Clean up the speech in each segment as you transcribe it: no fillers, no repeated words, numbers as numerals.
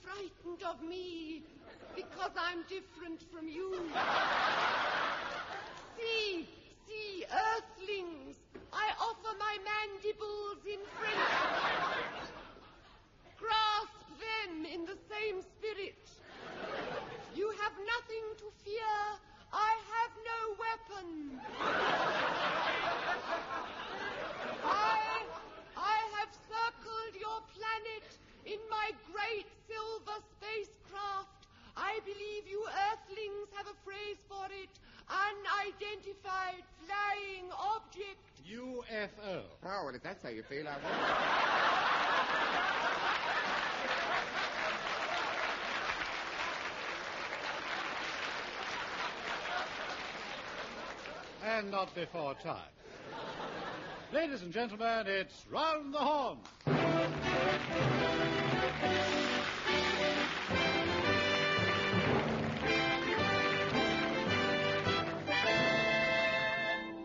frightened of me because I'm different from you. See, earthlings, I offer my mandibles in friendship. Grasp them in the same spirit. You have nothing to fear. I have no weapon. I have circled your planet in my great silver spacecraft. I believe you earthlings have a phrase for it. Unidentified flying object. UFO. Oh, well, if that's how you feel, I will. And not before time. Ladies and gentlemen, it's Round the Horne.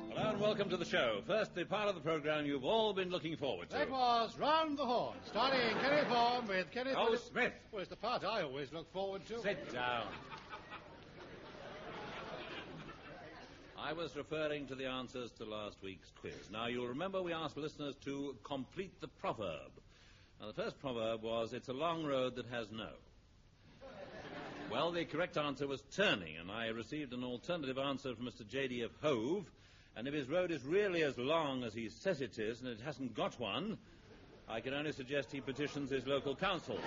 Hello and welcome to the show. First, the part of the program you've all been looking forward to. That was Round the Horne, starring Kenneth Horne with Kenneth... Oh, Smith. Well, it's the part I always look forward to. Sit down. I was referring to the answers to last week's quiz. Now, you'll remember we asked listeners to complete the proverb. Now, the first proverb was, it's a long road that has no. Well, the correct answer was turning, and I received an alternative answer from Mr. J.D. of Hove, and if his road is really as long as he says it is, and it hasn't got one, I can only suggest he petitions his local council.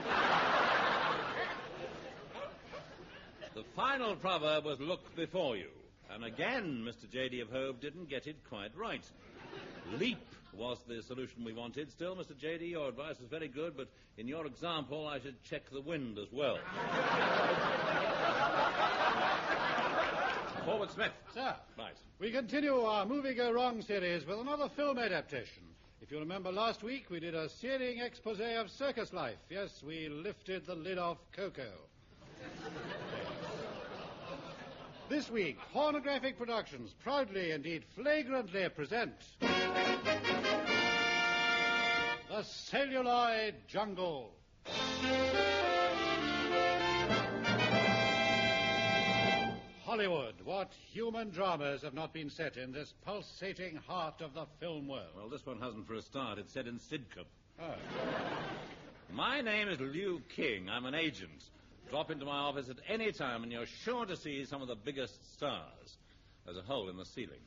The final proverb was look before you. And again, Mr. J.D. of Hove didn't get it quite right. Leap was the solution we wanted. Still, Mr. J.D., your advice was very good, but in your example, I should check the wind as well. Forward, Smith. Sir. Right. We continue our Movie Go Wrong series with another film adaptation. If you remember last week, we did a searing expose of circus life. Yes, we lifted the lid off Coco. This week, Hornographic Productions proudly, indeed flagrantly, present The Celluloid Jungle. Hollywood, what human dramas have not been set in this pulsating heart of the film world? Well, this one hasn't for a start. It's set in Sidcup. Oh. My name is Liu King. I'm an agent. Drop into my office at any time and you're sure to see some of the biggest stars. There's a hole in the ceiling.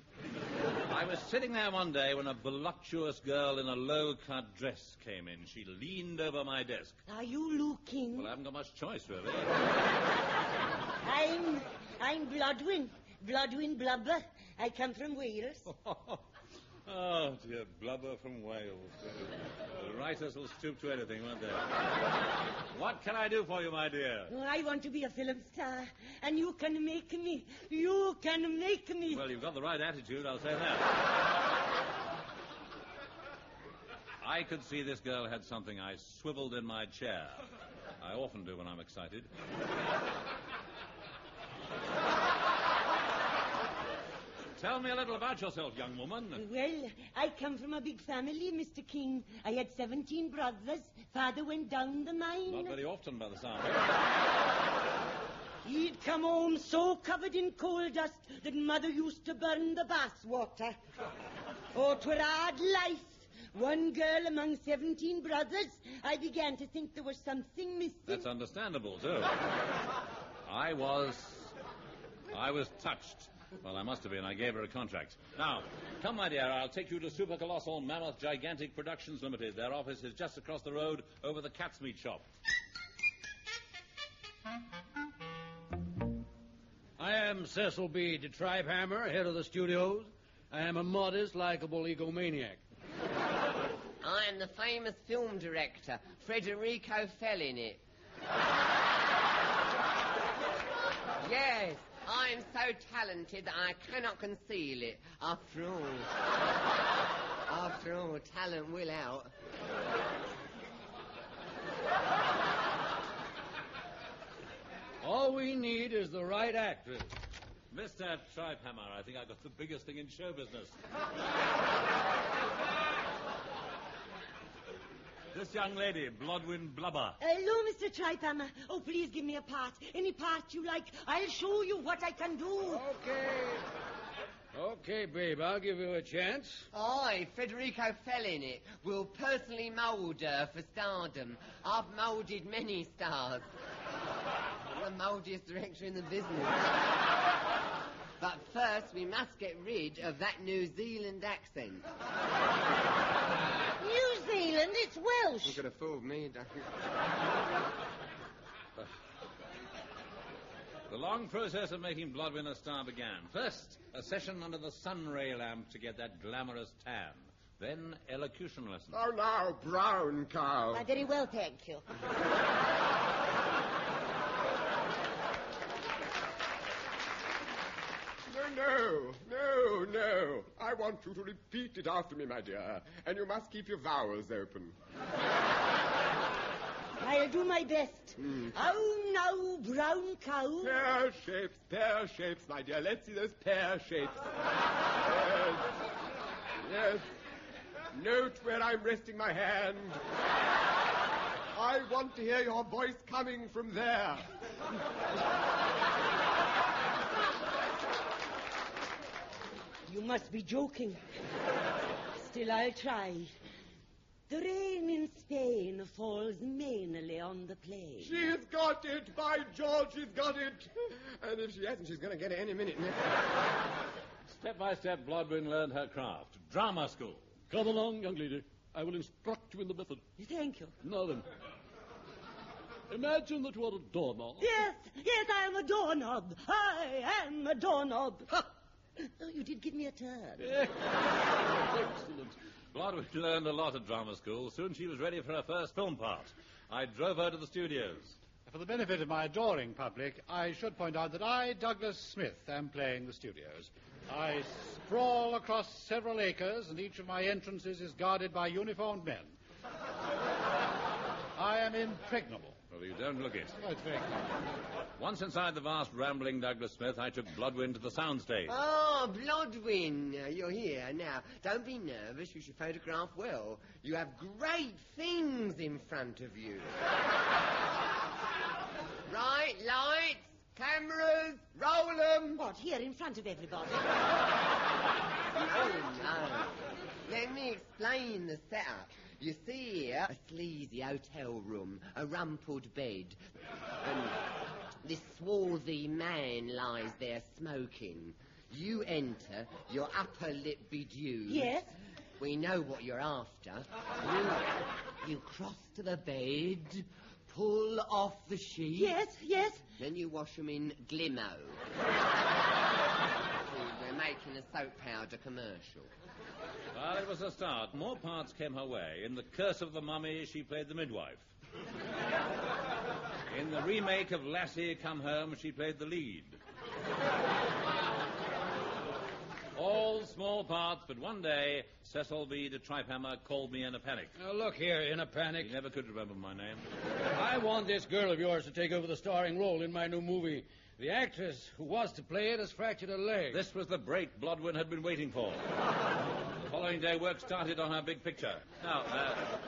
I was sitting there one day when a voluptuous girl in a low-cut dress came in. She leaned over my desk. Are you Liu King? Well, I haven't got much choice, really. I'm Blodwyn. Blodwyn Blubber. I come from Wales. Oh, dear, blubber from Wales. The writers will stoop to anything, won't they? What can I do for you, my dear? Oh, I want to be a film star, and you can make me. You can make me. Well, you've got the right attitude, I'll say that. I could see this girl had something. I swiveled in my chair. I often do when I'm excited. Tell me a little about yourself, young woman. Well, I come from a big family, Mr. King. I had 17 brothers. Father went down the mine. Not very often, by the sound of it. He'd come home so covered in coal dust that Mother used to burn the bath water. Oh, 'twere hard life. One girl among 17 brothers. I began to think there was something missing. That's understandable, too. I was touched. Well, I must have been. I gave her a contract. Now, come, my dear. I'll take you to Super Colossal Mammoth Gigantic Productions Limited. Their office is just across the road over the cat's meat shop. I am Cecil B. de Tribehammer, head of the studios. I am a modest, likable egomaniac. I am the famous film director, Federico Fellini. Yes, I am so talented that I cannot conceal it. After all, talent will out. All we need is the right actress. Mr. Tribehammer, I think I got the biggest thing in show business. This young lady, Blodwin Blubber. Hello, Mr. Tripehammer. Oh, please give me a part. Any part you like. I'll show you what I can do. Okay, babe, I'll give you a chance. Aye, Federico fell in it. We'll personally mould her for stardom. I've moulded many stars. I'm the mouldiest director in the business. But first, we must get rid of that New Zealand accent. New Zealand, it's Welsh. You could have fooled me, don't you? The long process of making Blodwin a star began. First, a session under the sun ray lamp to get that glamorous tan. Then, elocution lessons. Oh, now, brown cow. Very well, thank you. No. I want you to repeat it after me, my dear. And you must keep your vowels open. I'll do my best. Oh, no, brown cow. Pear shapes, my dear. Let's see those pear shapes. Yes. Note where I'm resting my hand. I want to hear your voice coming from there. You must be joking. Still, I'll try. The rain in Spain falls mainly on the plain. She's got it, by George, she's got it. And if she hasn't, she's going to get it any minute now. Step by step, Blodwin learned her craft. Drama school. Come along, young lady. I will instruct you in the method. Thank you. Now then. Imagine that you are a doorknob. Yes, I am a doorknob. I am a doorknob. Ha! Oh, you did give me a turn. Excellent. Blodwin learned a lot at drama school. Soon she was ready for her first film part. I drove her to the studios. For the benefit of my adoring public, I should point out that I, Douglas Smith, am playing the studios. I sprawl across several acres, and each of my entrances is guarded by uniformed men. I am impregnable. Well, you don't look it. Oh, it's very kind. Once inside the vast, rambling Douglas Smith, I took Blodwin to the soundstage. Oh, Blodwin, you're here. Now, don't be nervous. You should photograph well. You have great things in front of you. Right, lights, cameras, roll them. What, here in front of everybody? Oh, no. Let me explain the setup. You see here a sleazy hotel room, a rumpled bed, and this swarthy man lies there smoking. You enter, your upper lip bedewed. Yes? We know what you're after. You cross to the bed, pull off the sheet. Yes. Then you wash them in Glimmo. We're making a soap powder commercial. Well, it was a start. More parts came her way. In The Curse of the Mummy, she played the midwife. In the remake of Lassie Come Home, she played the lead. All small parts, but one day, Cecil B. de Tripehammer called me in a panic. Now, look here, in a panic. He never could remember my name. I want this girl of yours to take over the starring role in my new movie. The actress who was to play it has fractured her leg. This was the break Blodwin had been waiting for. The following day, work started on her big picture. Now,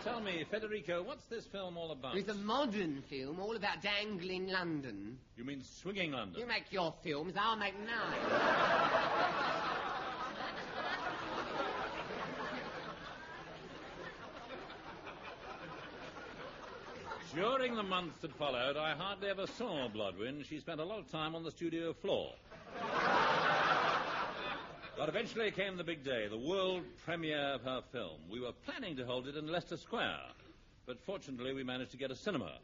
tell me, Federico, what's this film all about? It's a modern film all about dangling London. You mean swinging London? You make your films, I'll make mine. During the months that followed, I hardly ever saw Blodwin. She spent a lot of time on the studio floor. But eventually came the big day, the world premiere of her film. We were planning to hold it in Leicester Square, but fortunately we managed to get a cinema.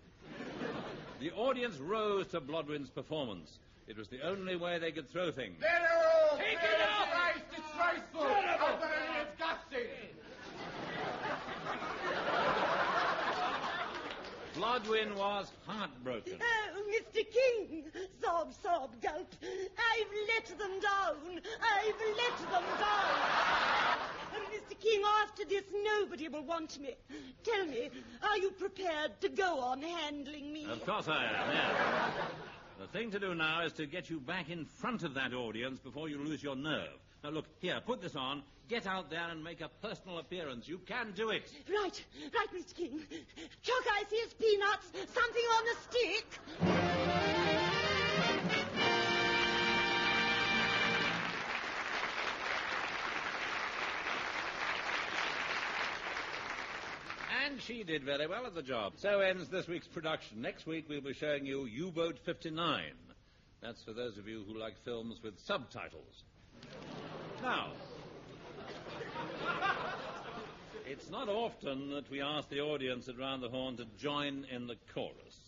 The audience rose to Blodwin's performance. It was the only way they could throw things. Take it out! Disgraceful! It's disgusting! Blodwin was heartbroken. Oh, Mr. King! Sob, gulp. I've let them down. Oh, Mr. King, after this, nobody will want me. Tell me, are you prepared to go on handling me? Of course I am, yes. The thing to do now is to get you back in front of that audience before you lose your nerve. Now, look, here, put this on. Get out there and make a personal appearance. You can do it. Right, Mr. King. Chalk icy as peanuts, something on the stick. And she did very well at the job. So ends this week's production. Next week we'll be showing you U-Boat 59. That's for those of you who like films with subtitles. Now, it's not often that we ask the audience at Round the Horne to join in the chorus.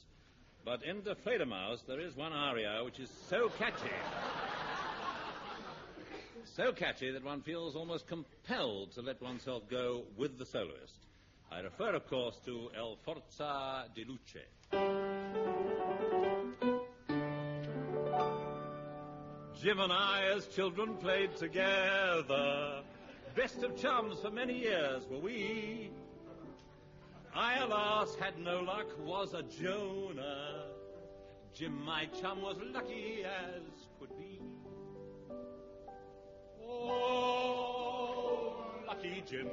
But in Der Fledermaus there is one aria which is so catchy. So catchy that one feels almost compelled to let oneself go with the soloist. I refer, of course, to El Forza di Luce. Jim and I, as children, played together. Best of chums for many years were we. I, alas, had no luck, was a Jonah. Jim, my chum, was lucky as could be. Oh, lucky Jim.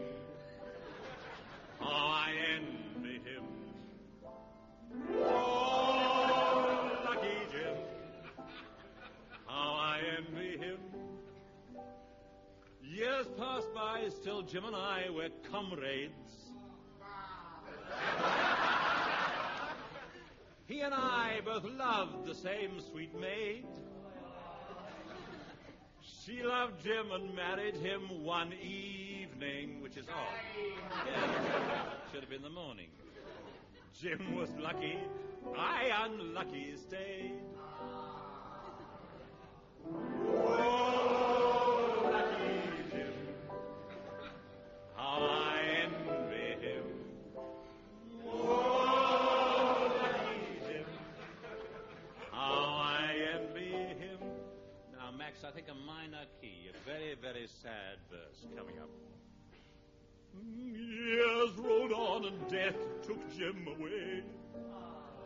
How I envy him. Oh, lucky Jim. How I envy him. Years pass by, still Jim and I were comrades. He and I both loved the same sweet maid. She loved Jim and married him one evening, which is odd. Yeah, should have been the morning. Jim was lucky, I unlucky stayed. Oh, lucky Jim, how I envy him. Oh, lucky Jim, how I envy him. Now, Max, I think a minor key, a very, very sad verse coming up. Years rolled on and death took Jim away.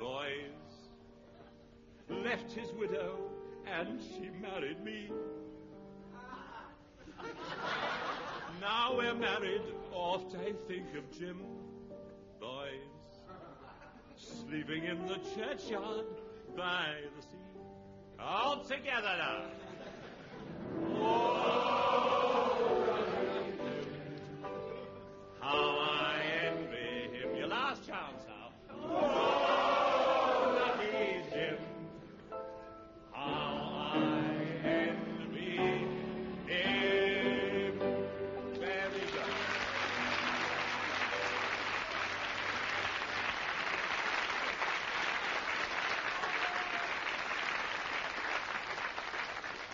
Boys, left his widow and she married me. Now we're married, oft I think of Jim. Boys, sleeping in the churchyard by the sea. All together now. How I envy him. Your last chance now. Oh, lucky Jim. How I envy him. Very good.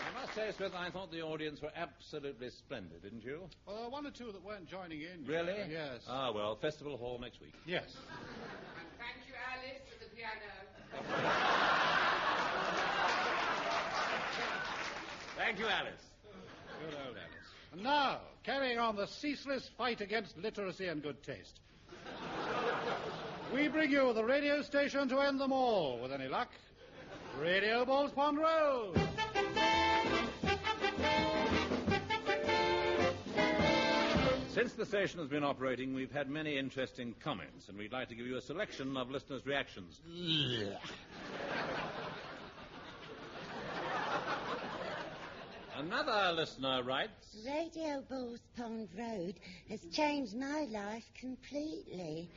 I must say, Smith, I thought the audience were absolutely splendid, didn't you? Well, one or two that weren't joining in. Really? Yes. Ah, well, Festival Hall next week. Yes. And thank you, Alice, for the piano. Thank you, Alice. Good old Alice. And now, carrying on the ceaseless fight against literacy and good taste, we bring you the radio station to end them all, with any luck. Radio Balls Pond Road. Since the station has been operating, we've had many interesting comments, and we'd like to give you a selection of listeners' reactions. Another listener writes, Radio Balls Pond Road has changed my life completely.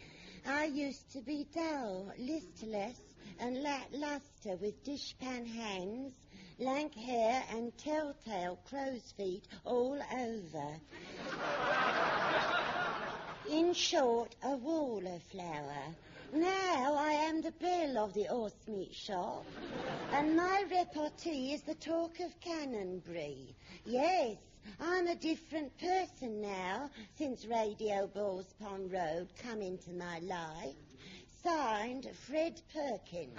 I used to be dull, listless, and lackluster with dishpan hands, lank hair, and telltale crow's feet all over. In short, a wallflower. Now I am the belle of the horse meat shop, and my repartee is the talk of Canonbury. Yes, I'm a different person now since Radio Balls Pond Road come into my life. Signed, Fred Perkins.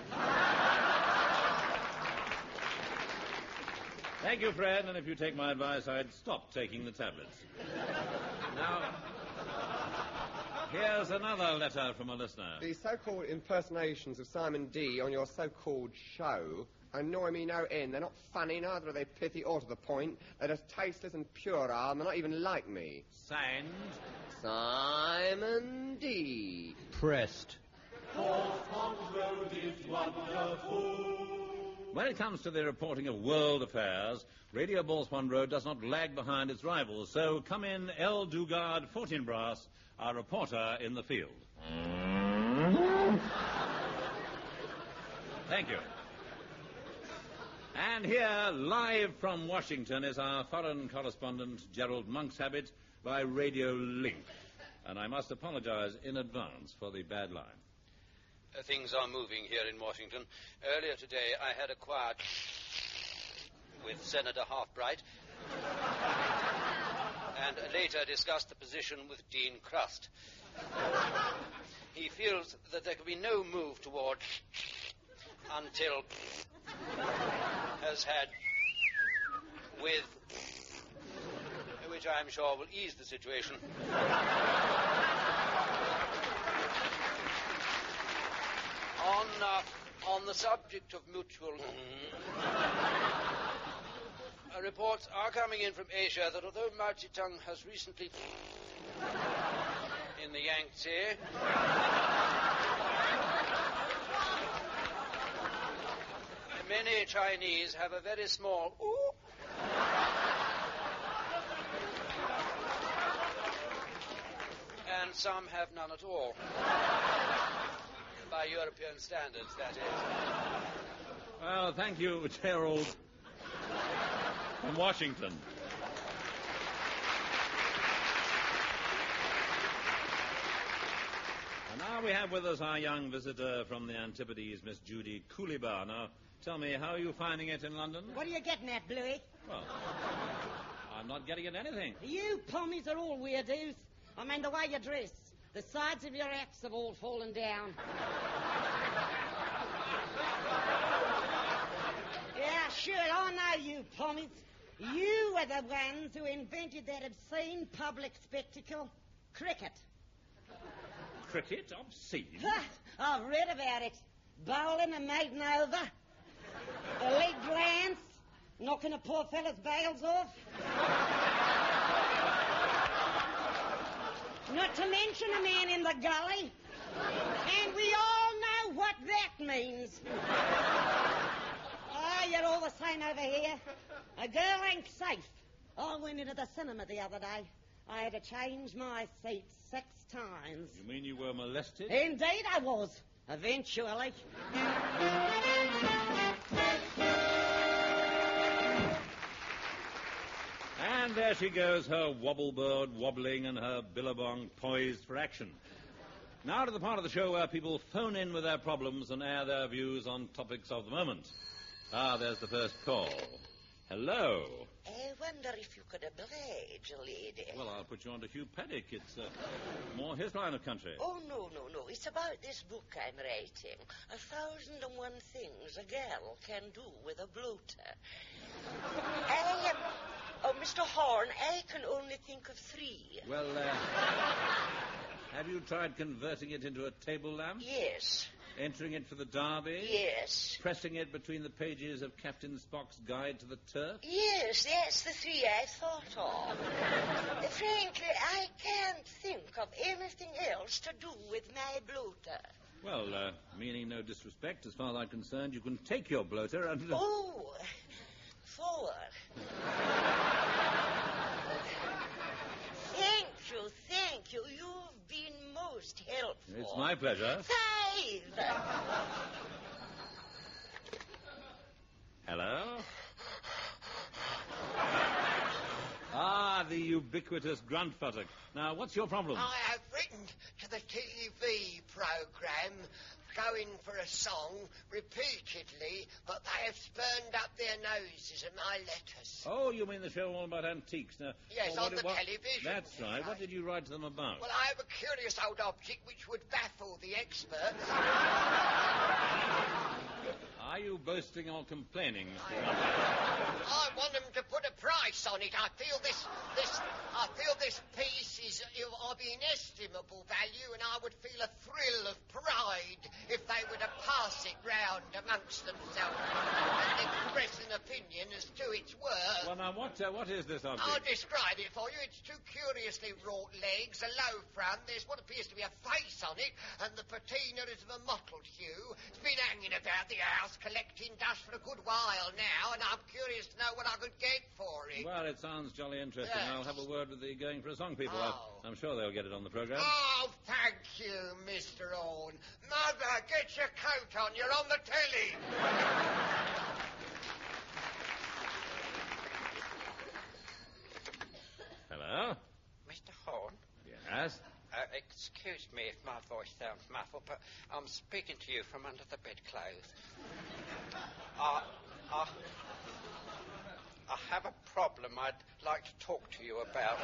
Thank you, Fred, and if you take my advice, I'd stop taking the tablets. Now, here's another letter from a listener. The so-called impersonations of Simon D. on your so-called show Annoy me no end. They're not funny, neither are they pithy or to the point. They're just tasteless and puerile, and they're not even like me. Signed. Simon D. Pressed. When it comes to the reporting of world affairs, Radio Balswan Road does not lag behind its rivals. So come in, L. Dugard Fortinbras, our reporter in the field. Thank you. And here, live from Washington, is our foreign correspondent, Gerald Monkshabit, by Radio Link. And I must apologize in advance for the bad line. Things are moving here in Washington. Earlier today, I had a quiet with Senator Halfbright, and later discussed the position with Dean Crust. He feels that there can be no move toward until has had with, which I'm sure will ease the situation. On the subject of mutual... reports are coming in from Asia that although Mao Zedong has recently in the Yangtze, many Chinese have a very small and some have none at all. By European standards, that is. Well, thank you, Gerald, from Washington. And now we have with us our young visitor from the Antipodes, Miss Judy Cooleybar. Now, tell me, how are you finding it in London? What are you getting at, Bluey? Well, I'm not getting at anything. You pommies are all weirdos. I mean, the way you dress. The sides of your hats have all fallen down. Yeah, sure, I know you, pommies. You were the ones who invented that obscene public spectacle, cricket. Cricket? Obscene? I've read about it. Bowling and maiden over. A leg glance. Knocking a poor fella's bails off. Not to mention a man in the gully. And we all know what that means. Oh, you're all the same over here. A girl ain't safe. I went into the cinema the other day. I had to change my seat 6 times. You mean you were molested? Indeed I was. Eventually. And there she goes, her wobble-bird wobbling and her billabong poised for action. Now to the part of the show where people phone in with their problems and air their views on topics of the moment. Ah, there's the first call. Hello. I wonder if you could oblige a lady. Well, I'll put you on to Hugh Paddock. It's more his line of country. Oh, no. It's about this book I'm writing. 1,001 Things a Girl Can Do with a Bloater. Mr. Horne, I can only think of 3. Well, have you tried converting it into a table lamp? Yes. Entering it for the derby? Yes. Pressing it between the pages of Captain Spock's Guide to the Turf? Yes, that's the 3 I thought of. Frankly, I can't think of anything else to do with my bloater. Well, meaning no disrespect, as far as I'm concerned, you can take your bloater and... Oh, 4. Thank you. You've been most helpful. It's my pleasure. 5. Hello? Ah, the ubiquitous grunt futtock. Now, what's your problem? I have written to the TV programme going for a song repeatedly, but they have spurned up their noses at my letters. Oh, you mean the show all about antiques? Now, Yes, on the television. That's right. What did you write to them about? Well, I have a curious old object which would baffle the experts. Are you boasting or complaining, Mr. I want them to put a price on it. I feel this piece is of inestimable value, and I would feel a thrill of pride if they were to pass it round amongst themselves and express an opinion as to its worth. Well, now, what is this object? I'll describe it for you. It's two curiously wrought legs, a low front. There's what appears to be a face on it, and the patina is of a mottled hue. It's been hanging about the house collecting dust for a good while now, and I'm curious to know what I could get for it. Well, it sounds jolly interesting. Yes. I'll have a word with the Going for a Song people. Oh. I'm sure they'll get it on the programme. Oh, thank you, Mr. Horne. Mother, get your coat on. You're on the telly. Hello? Mr. Horne? Yes? Excuse me if my voice sounds muffled, but I'm speaking to you from under the bedclothes. I have a problem I'd like to talk to you about.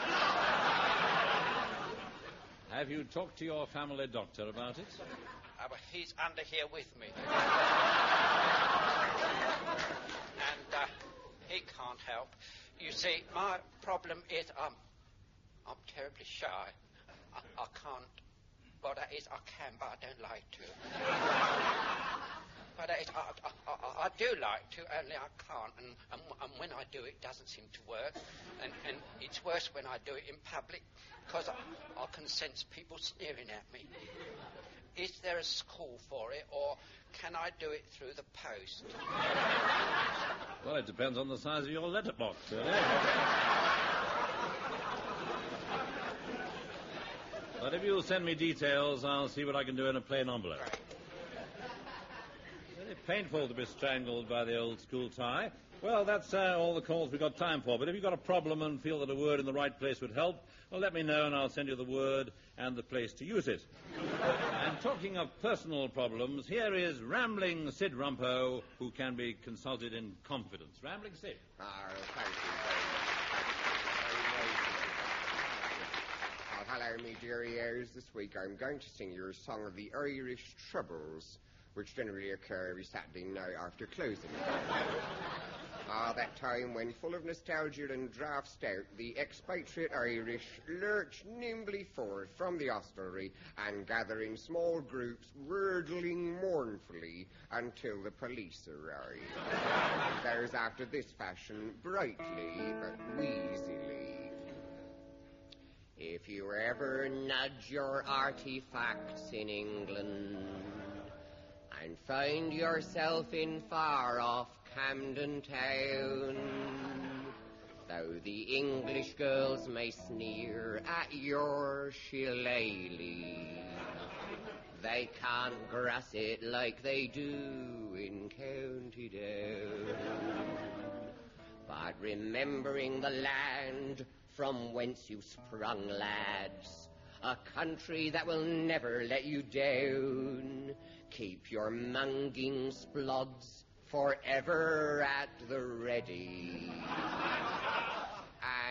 Have you talked to your family doctor about it? Well, he's under here with me. And he can't help. You see, my problem is I'm terribly shy. I can't. Well, that is, I can, but I don't like to. But that is, I do like to, only I can't. And when I do, it doesn't seem to work. And it's worse when I do it in public, because I can sense people sneering at me. Is there a school for it, or can I do it through the post? Well, it depends on the size of your letterbox, really. But if you'll send me details, I'll see what I can do in a plain envelope. Very painful to be strangled by the old school tie. Well, that's all the calls we've got time for. But if you've got a problem and feel that a word in the right place would help, well, let me know and I'll send you the word and the place to use it. And talking of personal problems, here is Rambling Sid Rumpo, who can be consulted in confidence. Rambling Sid. Oh, thank you very much. Hello, me dearie ears. This week I'm going to sing you a song of the Irish Troubles, which generally occur every Saturday night after closing. That time when, full of nostalgia and draft stout, the expatriate Irish lurch nimbly forth from the hostelry and gather in small groups, wordling mournfully until the police arrive. There's after this fashion, brightly but wheezily. If you ever nudge your artifacts in England and find yourself in far-off Camden Town, though the English girls may sneer at your shillelagh, they can't grass it like they do in County Down. But remembering the land from whence you sprung, lads, a country that will never let you down, keep your munging splods forever at the ready,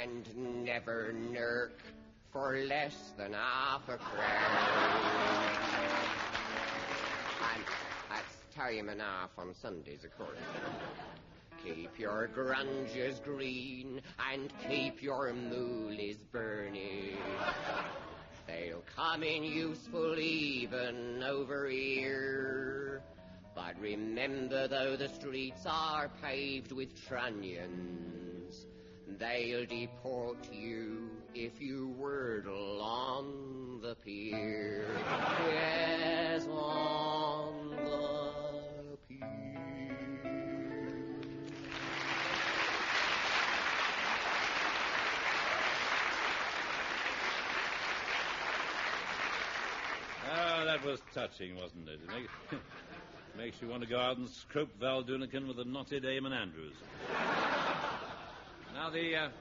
and never nurk for less than half a crown. And that's time and half on Sundays, of course. Keep your grunges green and keep your moolies burning. They'll come in useful even over here. But remember, though the streets are paved with trunnions, they'll deport you if you wordle on the pier. Yes, on the pier. Oh, that was touching, wasn't it? It makes you want to go out and scrope Val Dunican with a knotted Eamon Andrews. Now, the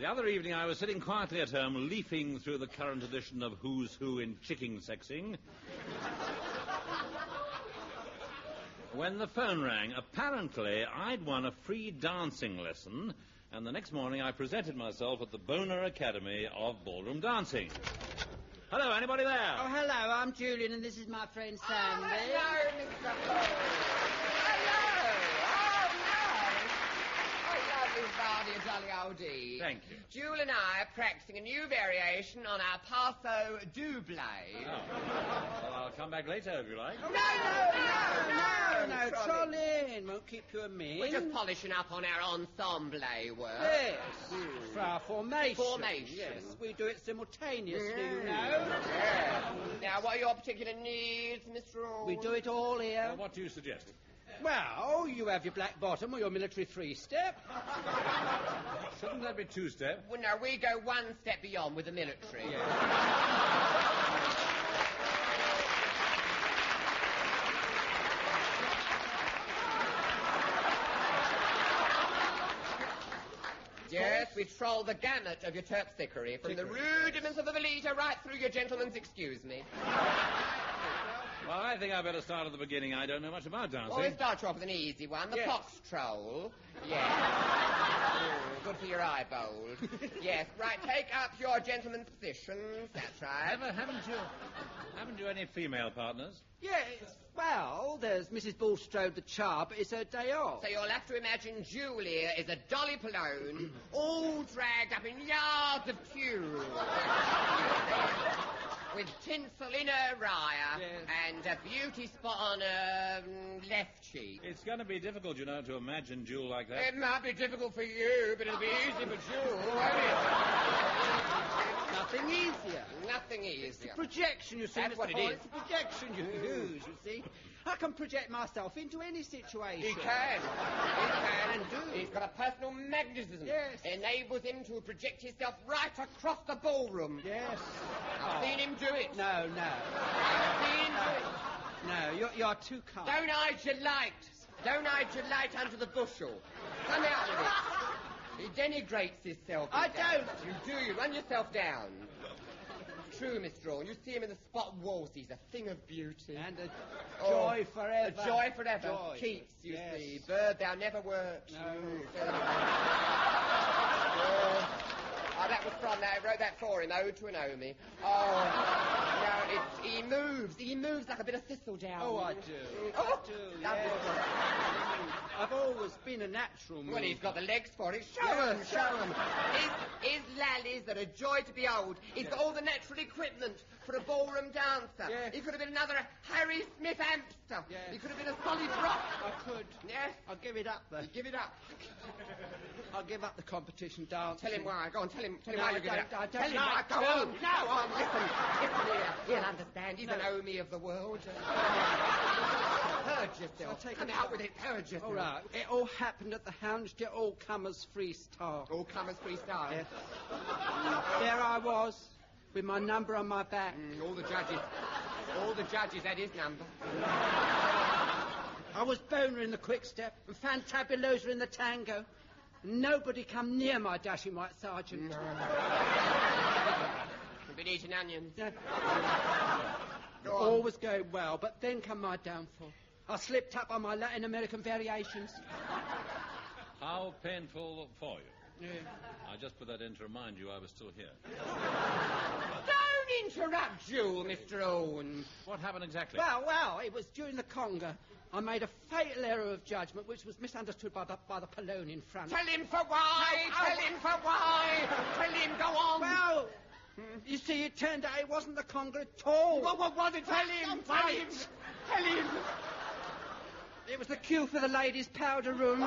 other evening I was sitting quietly at home, leafing through the current edition of Who's Who in Chicken Sexing, when the phone rang. Apparently, I'd won a free dancing lesson, and the next morning I presented myself at the Boner Academy of Ballroom Dancing. Hello, anybody there? Oh, hello, I'm Julian, and this is my friend Sandy. Hello, Mr. Horne. Hello. Lovely body, a jolly old tea. Thank you. Jewel and I are practicing a new variation on our paso double. Oh. Well, I'll come back later if you like. No, troll in. Won't keep you a minute. We're just polishing up on our ensemble work. Yes, for our formation. Formation. Yes, we do it simultaneously, you know. Yeah. Now, what are your particular needs, Mr. Horne? We do it all here. Well, what do you suggest? Well, you have your black bottom or your military three-step. Shouldn't that be two-step? Well, no, we go one step beyond with the military. Yes, we troll the gamut of your terpsichore, from the rudiments of the Veleta right through your gentleman's excuse me. Well, I think I better start at the beginning. I don't know much about dancing. Well, we'll start you off with an easy one, the fox troll. Yes. Good for your eyeballs. Yes, right, take up your gentleman's positions. That's right. Haven't you any female partners? Yes, well, there's Mrs. Bulstrode the Chub, but it's her day off. So you'll have to imagine Julia is a Dolly Pallone, all dragged up in yards of tulle. With tinsel in her rye and a beauty spot on her left cheek. It's going to be difficult, you know, to imagine Jewel like that. It might be difficult for you, but it'll be easy for Jewel, won't it? Nothing easier. Nothing easier. It's a projection, you see. That's what it is. It's a projection you use, you see. I can project myself into any situation. He can. And do. He's got a personal magnetism. Yes. Enables him to project himself right across the ballroom. Yes. I've seen him do it. No. I've seen him do it. No, you're too kind. Don't hide your light. Don't hide your light under the bushel. Come out of it. He denigrates himself. I don't. You do. You run yourself down. True, Mr. Horne. You see him in the spot walls. He's a thing of beauty. And a joy forever. A joy forever. Joy. Keats, you see. Bird thou never wert. No. Oh, that was from that. I wrote that for him. Ode to an Omi. Oh, no, he moves. He moves like a bit of thistledown. Oh, I do. Oh, I do, yes. I've always been a natural mover. Well, he's got the legs for it. Show him. His lallies are a joy to behold. He's got all the natural equipment for a ballroom dancer. Yes. He could have been another Harry Smith Amster. Yes. He could have been a Solid Rock. I could. Yes. I'll give it up, though. Give it up. I'll give up the competition dancing. Tell him why. Go on, tell him No, why I you give it up. don't Tell him why. like Go to. on. Go on, listen here. He'll understand. He's an Omi of the world. Purge yourself. Come out with it. Purge yourself. All right. It all happened at the Houndstep All-Comers Freestyle. All-Comers Freestyle. Yes. There I was, with my number on my back. All the judges had his number. I was Boner in the quick-step and Fantabulosa in the tango. Nobody come near my dashing white sergeant. No. You've been eating onions. Yeah. All was going well, but then come my downfall. I slipped up on my Latin American variations. How painful for you. Yeah. I just put that in to remind you I was still here. Don't interrupt, Jewel, Mr. Horne. What happened exactly? Well, it was during the conga. I made a fatal error of judgment, which was misunderstood by the Pallone in front. Tell him for why. Tell him for why. Tell him, go on. Well, you see, it turned out it wasn't the conga at all. What was it? Tell him. Tell him. Tell him. It was the queue for the ladies' powder room.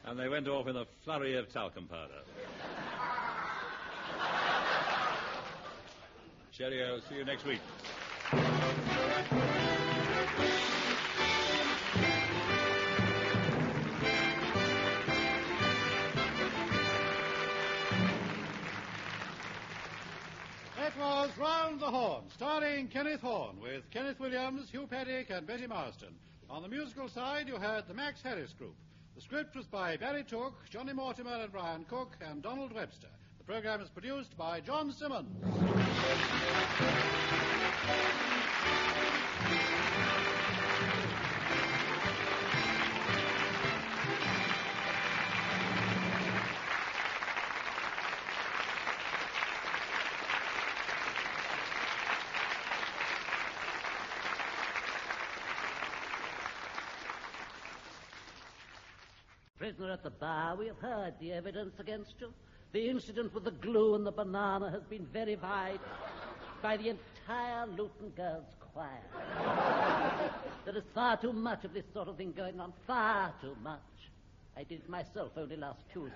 And they went off in a flurry of talcum powder. Cheerio, see you next week. That was Round the Horne, starring Kenneth Horne, with Kenneth Williams, Hugh Paddick, and Betty Marston. On the musical side, you heard the Max Harris Group. The script was by Barry Took, Johnny Mortimer and Brian Cook, and Donald Webster. program is produced by John Simmons. Prisoner at the bar, we have heard the evidence against you. The incident with the glue and the banana has been verified by the entire Luton Girls' Choir. There is far too much of this sort of thing going on, far too much. I did it myself only last Tuesday.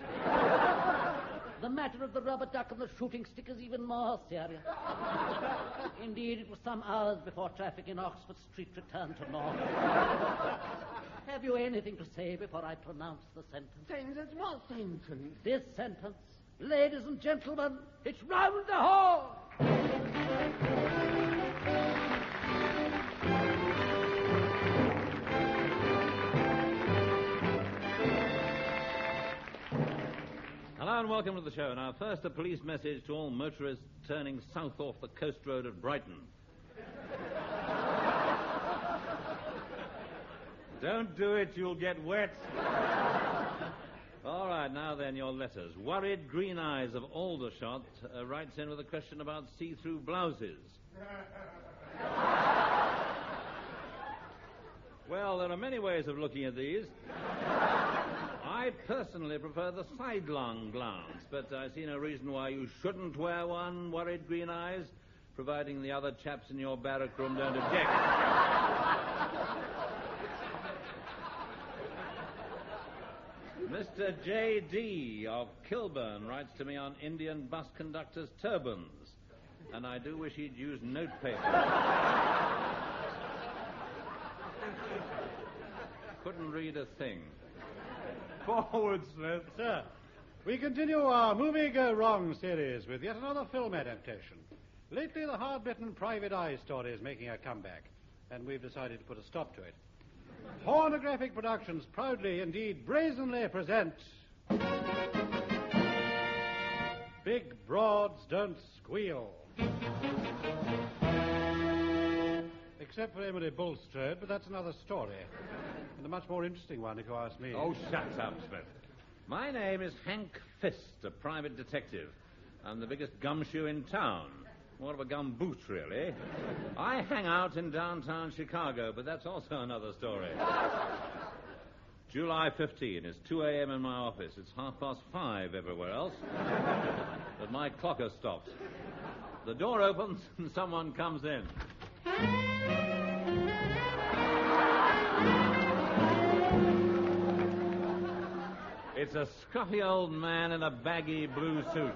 The matter of the rubber duck and the shooting stick is even more serious. Indeed, it was some hours before traffic in Oxford Street returned to normal. Have you anything to say before I pronounce the sentence? Sentence? What sentence? This sentence. Ladies and gentlemen, it's round the hall! Hello and welcome to the show. Now, first, a police message to all motorists turning south off the coast road at Brighton. Don't do it, you'll get wet. All right, now then, your letters. Worried Green Eyes of Aldershot writes in with a question about see-through blouses. Well, there are many ways of looking at these. I personally prefer the sidelong blouse, but I see no reason why you shouldn't wear one, Worried Green Eyes, providing the other chaps in your barrack room don't object. Mr. J.D. of Kilburn writes to me on Indian bus conductors' turbans, and I do wish he'd use notepaper. Couldn't read a thing. Forward, Smith. Sir, we continue our Movie Go Wrong series with yet another film adaptation. Lately, the hard-bitten Private Eye story is making a comeback, and we've decided to put a stop to it. Pornographic Productions proudly, indeed brazenly, present Big Broads Don't Squeal. Except for Emily Bulstrode, but that's another story. And a much more interesting one, if you ask me. Oh, shut up, Smith. My name is Hank Fist, a private detective. I'm the biggest gumshoe in town. More of a gumboot, really. I hang out in downtown Chicago, but that's also another story. July 15. It's 2 a.m. in my office. It's 5:30 everywhere else. But my clock has stopped. The door opens and someone comes in. It's a scruffy old man in a baggy blue suit.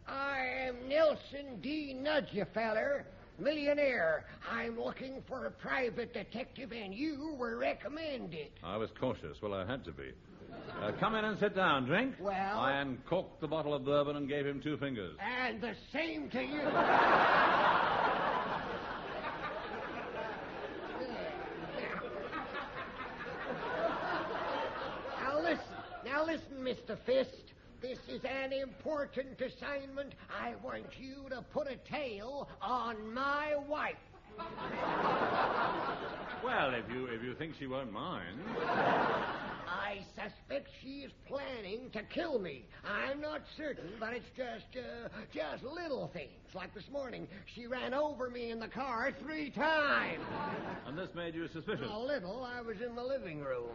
I am Nelson D. Nudgefeller, millionaire. I'm looking for a private detective, and you were recommended. I was cautious. Well, I had to be. Come in and sit down. Drink? Well? I uncorked the bottle of bourbon and gave him 2 fingers. And the same to you. Now listen, Mr. Fist. This is an important assignment. I want you to put a tail on my wife. Well, if you think she won't mind. I suspect she is planning to kill me. I'm not certain, but it's just little things. Like this morning, she ran over me in the car 3 times. And this made you suspicious? A little. I was in the living room.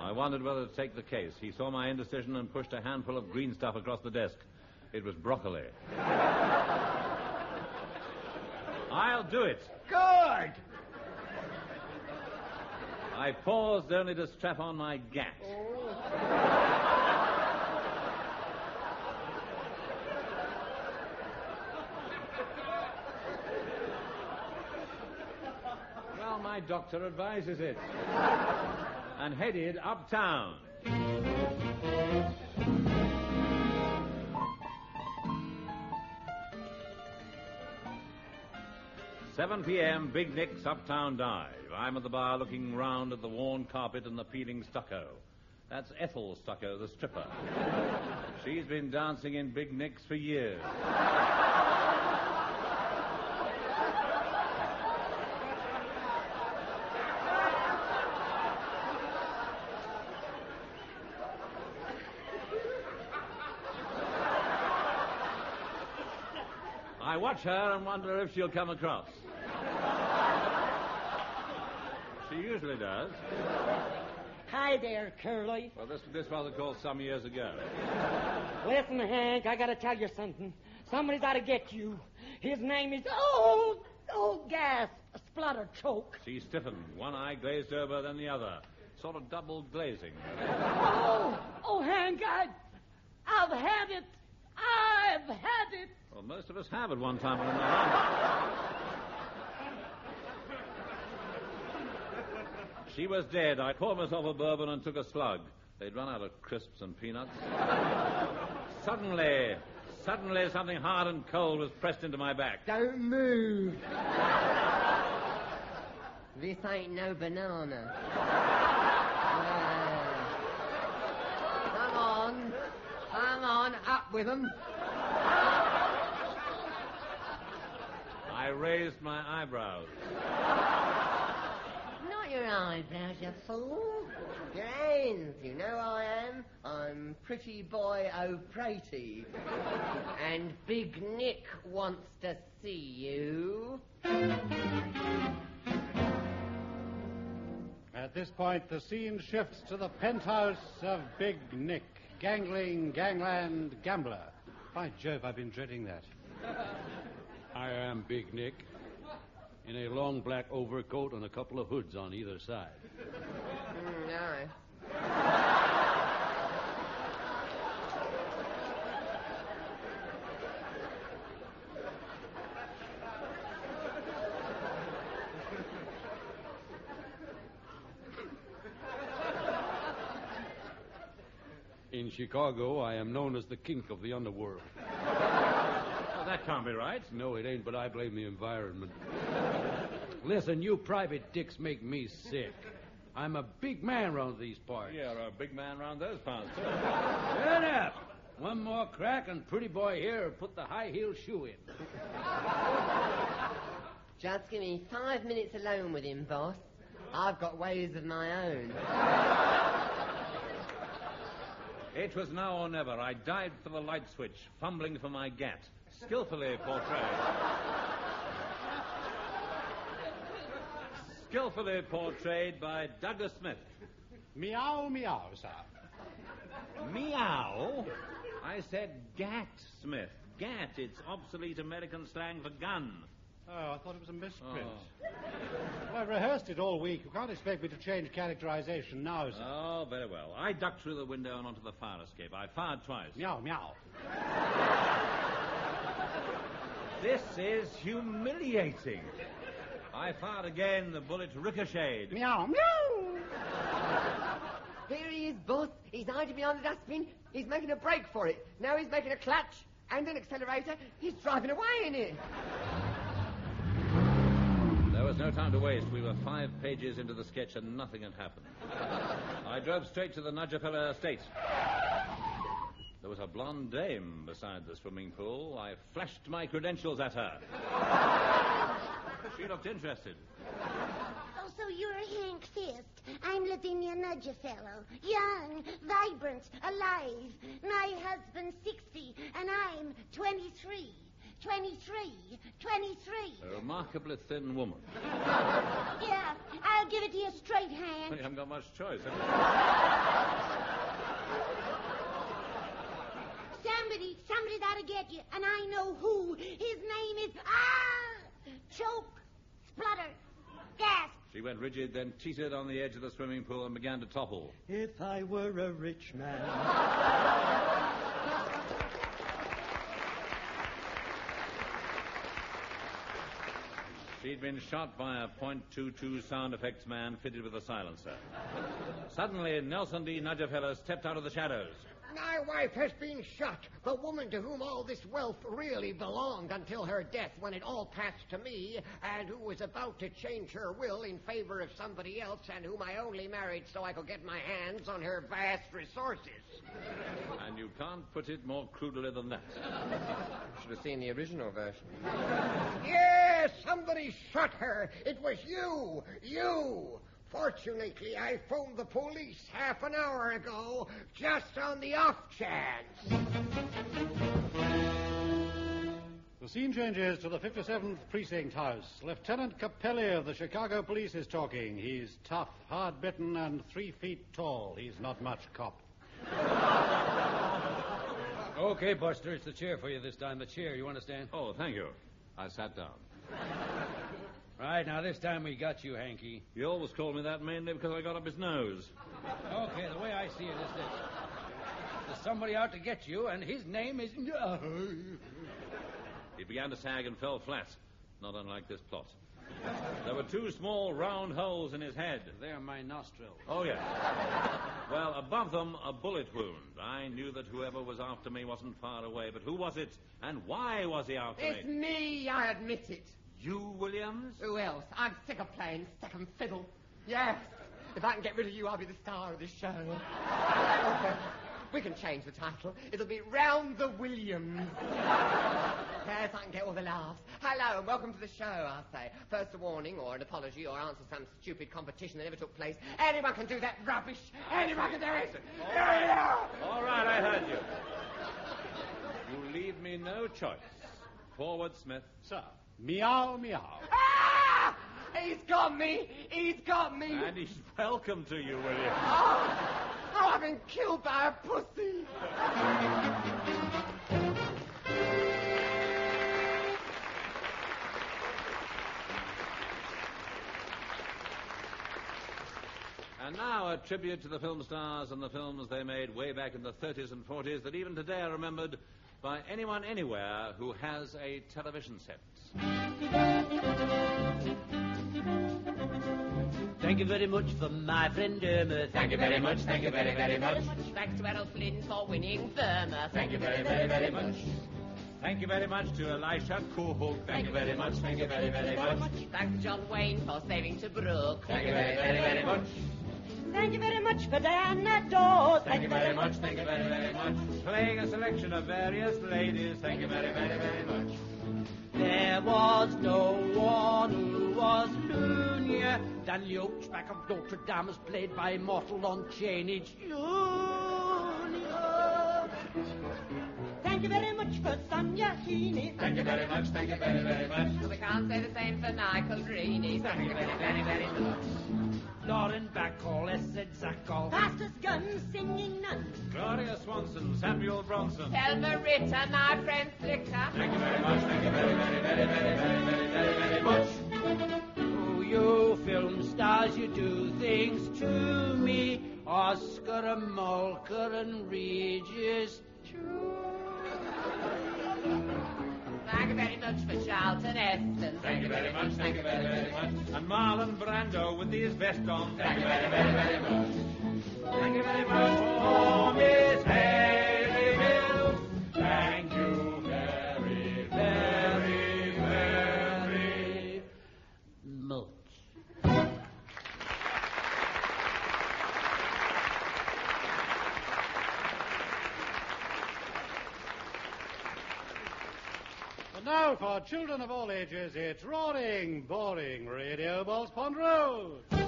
I wondered whether to take the case. He saw my indecision and pushed a handful of green stuff across the desk. It was broccoli. I'll do it. Good. I paused only to strap on my gat. Well, my doctor advises it. And headed uptown. 7 p.m., Big Nick's Uptown Dive. I'm at the bar looking round at the worn carpet and the peeling stucco. That's Ethel Stucco, the stripper. She's been dancing in Big Nick's for years. I watch her and wonder if she'll come across. She usually does. Hi there, Curly. Well, this was, of course, some years ago. Listen, Hank, I gotta tell you something. Somebody's got to get you. His name is... gas. Splutter choke. She stiffened. One eye glazed over, then the other. Sort of double glazing. Hank, I've had it. I've had it. Well, most of us have at one time or another. She was dead. I poured myself a bourbon and took a slug. They'd run out of crisps and peanuts. Suddenly, something hard and cold was pressed into my back. Don't move. This ain't no banana. Come on, up with 'em. I raised my eyebrows. Not your eyebrows, you fool. Your hands, you know I am. I'm Pretty Boy O'Prady. And Big Nick wants to see you. At this point, the scene shifts to the penthouse of Big Nick, gangling, gangland, gambler. By Jove, I've been dreading that. I am Big Nick, in a long black overcoat and a couple of hoods on either side. Aye. In Chicago, I am known as the kink of the underworld. Well, that can't be right. No, it ain't, but I blame the environment. Listen, you private dicks make me sick. I'm a big man around these parts. You're a big man around those parts, too. Shut up! One more crack and Pretty Boy here will put the high-heel shoe in. Just give me 5 minutes alone with him, boss. I've got ways of my own. It was now or never. I dived for the light switch, fumbling for my gat. Skillfully portrayed. Skillfully portrayed by Douglas Smith. Meow, meow, sir. Meow? I said gat, Smith. Gat. It's obsolete American slang for gun. Oh, I thought it was a misprint. Well, I've rehearsed it all week. You can't expect me to change characterization now, sir. Oh, very well. I ducked through the window and onto the fire escape. I fired twice. Meow, meow. This is humiliating. I fired again. The bullet ricocheted. Meow, meow. Here he is, boss. He's hiding behind the dustbin. He's making a break for it. Now he's making a clutch and an accelerator. He's driving away in it. There was no time to waste. We were 5 pages into the sketch and nothing had happened. I drove straight to the Nudgerfellow estate. There was a blonde dame beside the swimming pool. I flashed my credentials at her. She looked interested. Oh, so you're Hank Fist. I'm Lavinia Nudgerfellow. Young, vibrant, alive. My husband's 60, and I'm 23. 23. A remarkably thin woman. Yeah, I'll give it to you straight, Hank. You haven't got much choice, have you? Somebody's got to get you, and I know who. His name is... choke, splutter, gas. She went rigid, then teetered on the edge of the swimming pool and began to topple. If I were a rich man... She'd been shot by a .22 sound effects man fitted with a silencer. Suddenly, Nelson D. Nudgerfellow stepped out of the shadows. My wife has been shot. The woman to whom all this wealth really belonged until her death, when it all passed to me, and who was about to change her will in favor of somebody else, and whom I only married so I could get my hands on her vast resources. And you can't put it more crudely than that. Should have seen the original version. Yes, somebody shot her. It was you. You. Fortunately, I phoned the police half an hour ago, just on the off chance. The scene changes to the 57th Precinct House. Lieutenant Capelli of the Chicago Police is talking. He's tough, hard-bitten, and 3 feet tall. He's not much cop. Okay, Buster, it's the chair for you this time. The chair, you understand? Oh, thank you. I sat down. Right, now this time we got you, Hanky. He always called me that mainly because I got up his nose. Okay, the way I see it is this. There's somebody out to get you, and his name is... He began to sag and fell flat, not unlike this plot. There were 2 small round holes in his head. They're my nostrils. Oh, yes. Well, above them, a bullet wound. I knew that whoever was after me wasn't far away, but who was it, and why was he after It's me, I admit it. You, Williams? Who else? I'm sick of playing second fiddle. Yes. If I can get rid of you, I'll be the star of this show. Okay. We can change the title. It'll be Round the Williams. Yes, I can get all the laughs. Hello, and welcome to the show, I'll say. First a warning, or an apology, or answer some stupid competition that never took place. Anyone can do that rubbish. Anyone can do it. All right, I heard you. You leave me no choice. Forward, Smith. Sir, meow, meow. Ah! He's got me. He's got me. And he's welcome to you, Williams. Oh, I've been killed by a pussy. And now a tribute to the film stars and the films they made way back in the 30s and 40s that even today are remembered by anyone anywhere who has a television set. Thank you very much for my friend Irma. Thank you very much, thank you very, very much. Thanks to Errol Flynn for winning Burma. Thank you very, very, very much. Thank you very much to Elisha Kuhul. Thank you very much, thank you very, very much. Thanks to John Wayne for saving Tobruk. Thank you very, very, very much. Thank you very much for Diana Dawes. Thank you very much, thank you very, very much. Playing a selection of various ladies. Thank you very, very, very much. There was no one who was loonier than the Oachback of Notre Dame is played by immortal Lon Chaney Jr. Thank you very much for Sonia Heaney. Thank you very much, thank you very, very much. We can't say the same for Michael Greeny. Thank you very, very, very much. Lauren Bacall, Essed Zackall. Fastest guns, singing nuns. Gloria Swanson, Samuel Bronson. Thelma Ritter, my friend Slicker. Thank you very much, thank you very, very, very, very, very, very, very, very much. Oh, you film stars, you do things to me. Oscar and Mulker and Regis too. Thank you very much for Charlton Heston. Thank you very much, thank you very, very much. And Marlon Brando with his vest on. Thank you very, very, very much. Thank you very much for Miss Haley Mills. Thank you very, very, very much. And now, for children of all ages, it's Roaring, Boring Radio Balls Pond Road. And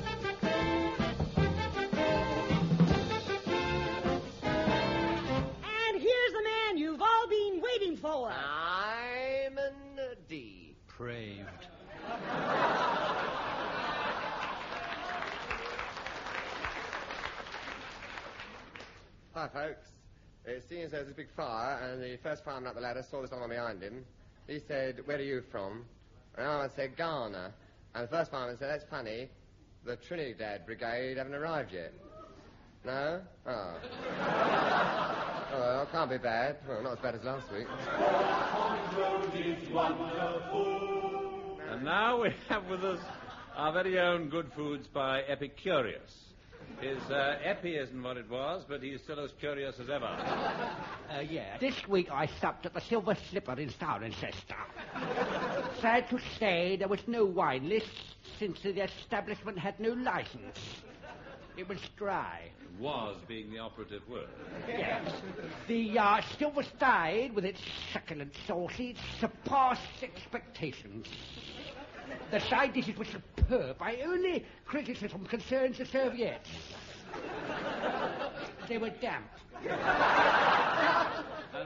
here's the man you've all been waiting for. Simon D. Depraved. Hi, folks. Seeing as there's this big fire, and the first fireman up the ladder saw this someone behind him, he said, "Where are you from?" And I said, "Ghana." And the first fireman said, "That's funny. The Trinidad Brigade haven't arrived yet." No? Oh. Oh, well, can't be bad. Well, not as bad as last week. And now we have with us our very own Good Foods by Epicurious. His epi isn't what it was, but he's still as curious as ever. Yeah. This week I stopped at the Silver Slipper in Cirencester. Sad to say, there was no wine list since the establishment had no license. It was dry. Was being the operative word. Yes. The still was dyed with its succulent sauces surpassed expectations. The side dishes were superb. My only criticism concerns the serviettes. They were damp. And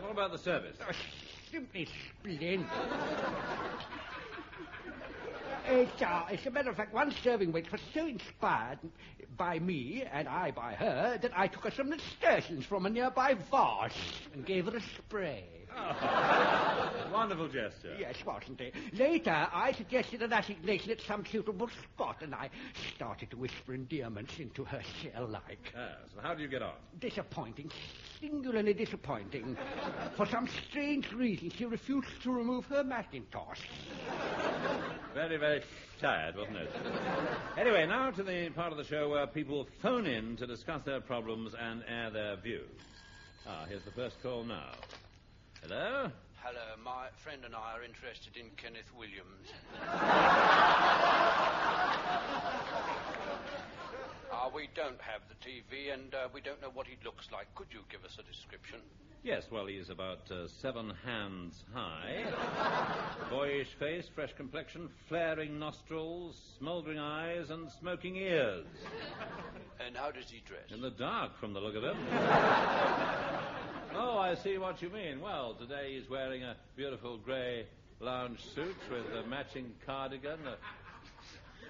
what about the service? Simply splendid. As a matter of fact, one serving waitress was so inspired by me, and I by her, that I took her some nasturtiums from a nearby vase and gave her a spray. Oh, wonderful gesture. Yes, wasn't it? Later, I suggested an assignation at some suitable spot, and I started to whisper endearments into her shell-like. So how do you get on? Disappointing. Singularly disappointing. For some strange reason, she refused to remove her Macintosh. Very, very sad, wasn't it? Anyway, now to the part of the show where people phone in to discuss their problems and air their views. Here's the first call now. Hello? Hello, my friend and I are interested in Kenneth Williams. We don't have the TV and we don't know what he looks like. Could you give us a description? Yes, well, he's about 7 hands high. Boyish face, fresh complexion, flaring nostrils, smouldering eyes, and smoking ears. And how does he dress? In the dark, from the look of him. Oh, I see what you mean. Well, today he's wearing a beautiful grey lounge suit with a matching cardigan,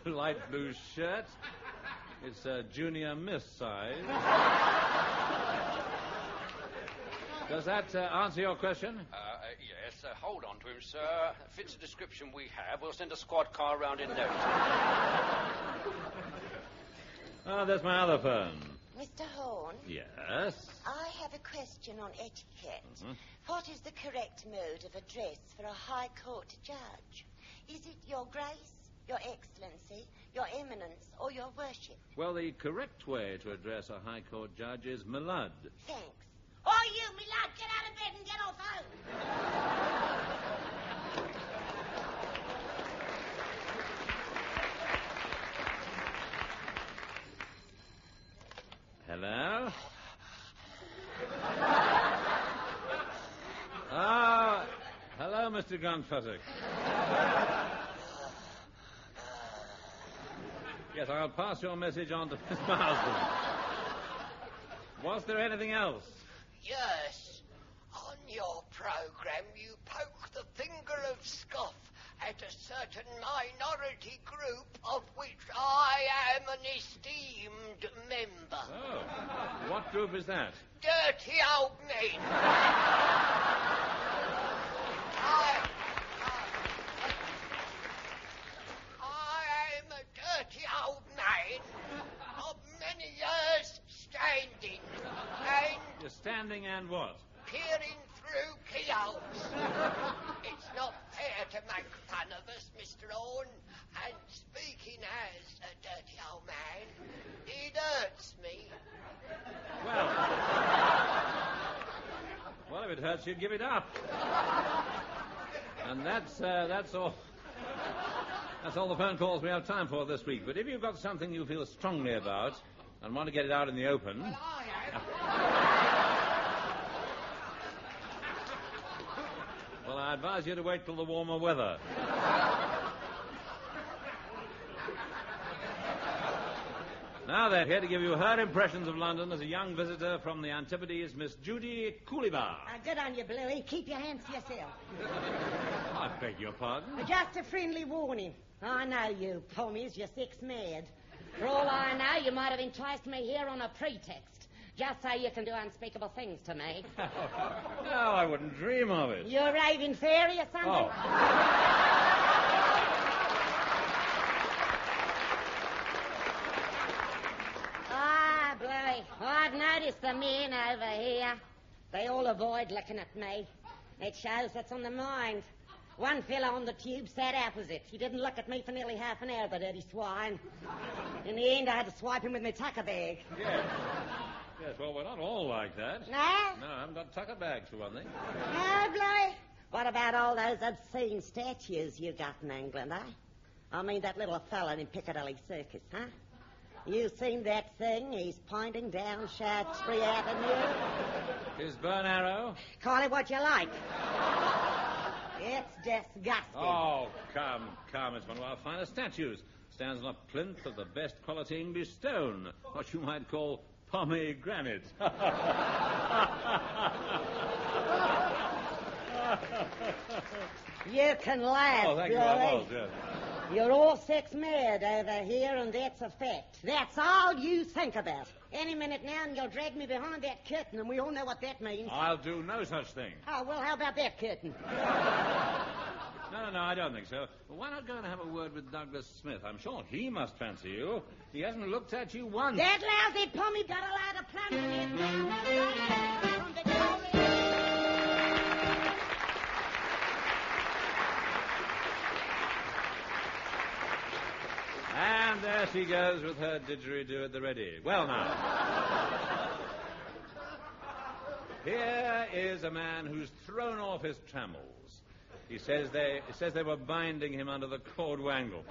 a light blue shirt. It's a junior miss size. Does that answer your question? Yes. Hold on to him, sir. Fits the description we have. We'll send a squad car round in no time. There's my other phone. Mr. Horne? Yes? I have a question on etiquette. Mm-hmm. What is the correct mode of address for a High Court judge? Is it Your Grace, Your Excellency, Your Eminence, or Your Worship? Well, the correct way to address a High Court judge is my lud. Thanks. Oh, you, me lad, get out of bed and get off home. Hello? Hello, Mr. Gunfuzzick. Yes, I'll pass your message on to Miss Marsden. Was there anything else? Yes. On your programme, you poke the finger of scoff at a certain minority group of which I am an esteemed member. Oh. What group is that? Dirty old men. I am a dirty old man of many years standing and... You're standing and what? Peering through keyholes. It's not fair to make fun of us, Mr. Horne. And speaking as a dirty old man, it hurts me. Well, if it hurts you, give it up. And that's all. That's all the phone calls we have time for this week. But if you've got something you feel strongly about and want to get it out in the open... Well, I have. Well, I advise you to wait till the warmer weather. Now then, here to give you her impressions of London as a young visitor from the Antipodes, Miss Judy Cooleybar. Good on you, Bluey. Keep your hands to yourself. I beg your pardon? Just a friendly warning. I know you, Pommies. You're sex mad. For all I know, you might have enticed me here on a pretext. Just so you can do unspeakable things to me. No, I wouldn't dream of it. You're a raving fairy or something? Oh. Bluey, I've noticed the men over here. They all avoid looking at me. It shows what's on the mind. One fellow on the tube sat opposite. He didn't look at me for nearly half an hour, the dirty swine. In the end, I had to swipe him with my tucker bag. Yes. Yes, well, we're not all like that. No? No, I haven't got tucker bags, for one thing. No, Bluey? What about all those obscene statues you got in England, eh? I mean that little fella in Piccadilly Circus, huh? You seen that thing? He's pointing down Shaftesbury Avenue. His bow and arrow? Call it what you like. It's disgusting. Oh, come. It's one of our finest statues. Stands on a plinth of the best quality English stone. What you might call pomegranate. You can laugh, Oh, thank you. Bluey. I was, yes. You're all sex mad over here, and that's a fact. That's all you think about. Any minute now, and you'll drag me behind that curtain, and we all know what that means. I'll do no such thing. Oh, well, how about that curtain? No, I don't think so. Well, why not go and have a word with Douglas Smith? I'm sure he must fancy you. He hasn't looked at you once. That lousy pommy got a lot of plunder in from Victoria. And there she goes with her didgeridoo at the ready. Well, now. Here is a man who's thrown off his trammels. He says they were binding him under the cord wangle.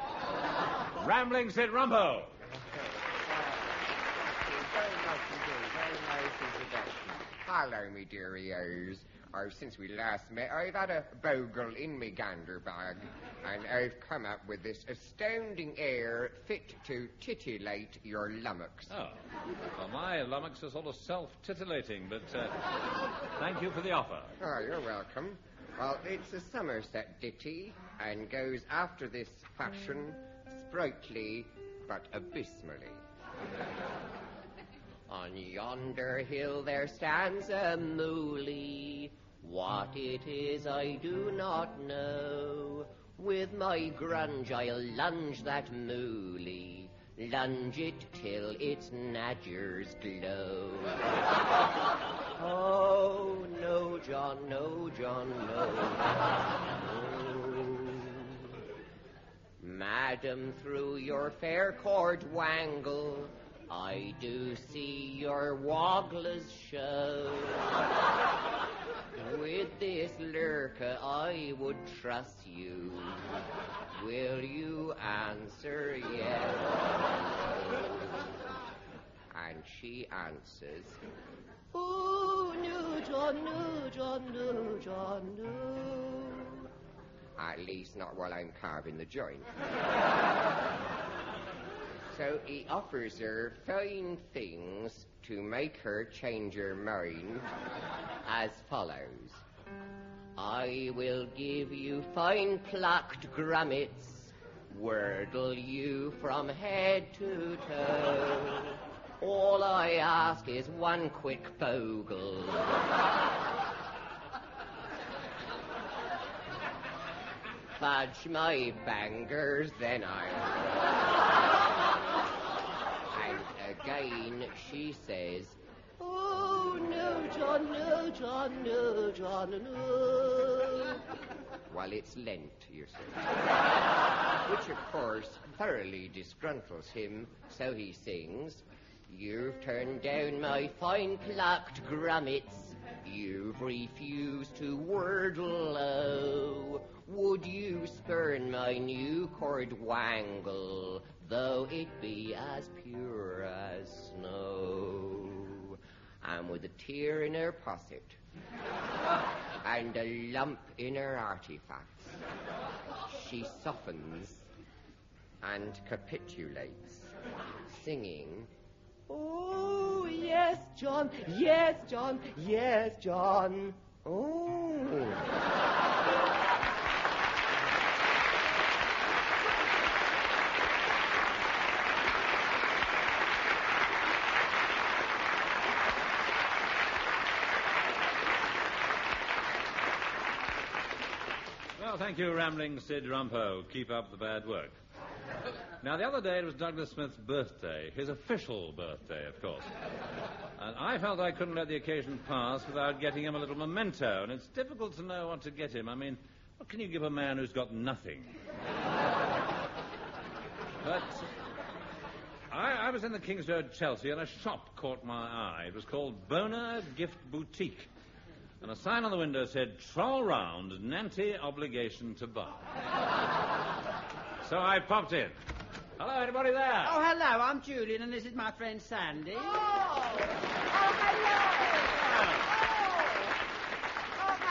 Rambling Sid Rumpo. Very nice indeed. Very nice introduction. Hello, me dearios. Since we last met, I've had a bogle in me gander bag, and I've come up with this astounding air fit to titillate your lummox. Oh. Well, my lummox are sort of self-titillating, but thank you for the offer. Oh, you're welcome. Well, it's a Somerset ditty, and goes after this fashion, sprightly but abysmally. On yonder hill there stands a moolie. What it is I do not know. With my grunge I'll lunge that moolie, lunge it till its nadgers glow. Oh, no, John, no, John, no. Madam, through your fair cord wangle, I do see your wogglers show. With this lurker I would trust you. Will you answer yes? And she answers, oh, no, John, no, John, no, John, no. At least not while I'm carving the joint. So he offers her fine things to make her change her mind as follows. I will give you fine plucked grummets, wordle you from head to toe. All I ask is one quick bogle. Fudge my bangers, then And again she says, oh, no, John, no, John, no, John, no. Well, it's Lent, you see. Which, of course, thoroughly disgruntles him, so he sings, you've turned down my fine plucked grummets. You've refused to wordle low. Would you spurn my new cord wangle, though it be as pure as snow? And with a tear in her posset, and a lump in her artifacts, she softens and capitulates, singing, oh, yes, John, yes, John, yes, John. Oh. Well, thank you, Rambling Sid Rumpo. Keep up the bad work. Now, the other day it was Douglas Smith's birthday, his official birthday, of course. And I felt I couldn't let the occasion pass without getting him a little memento, and it's difficult to know what to get him. I mean, What can you give a man who's got nothing? But I was in the King's Road, Chelsea, and a shop caught my eye. It was called Boner Gift Boutique. And a sign on the window said, "Troll round, nanty obligation to buy." So I popped in. Hello, anybody there? Oh, hello, I'm Julian, and this is my friend Sandy.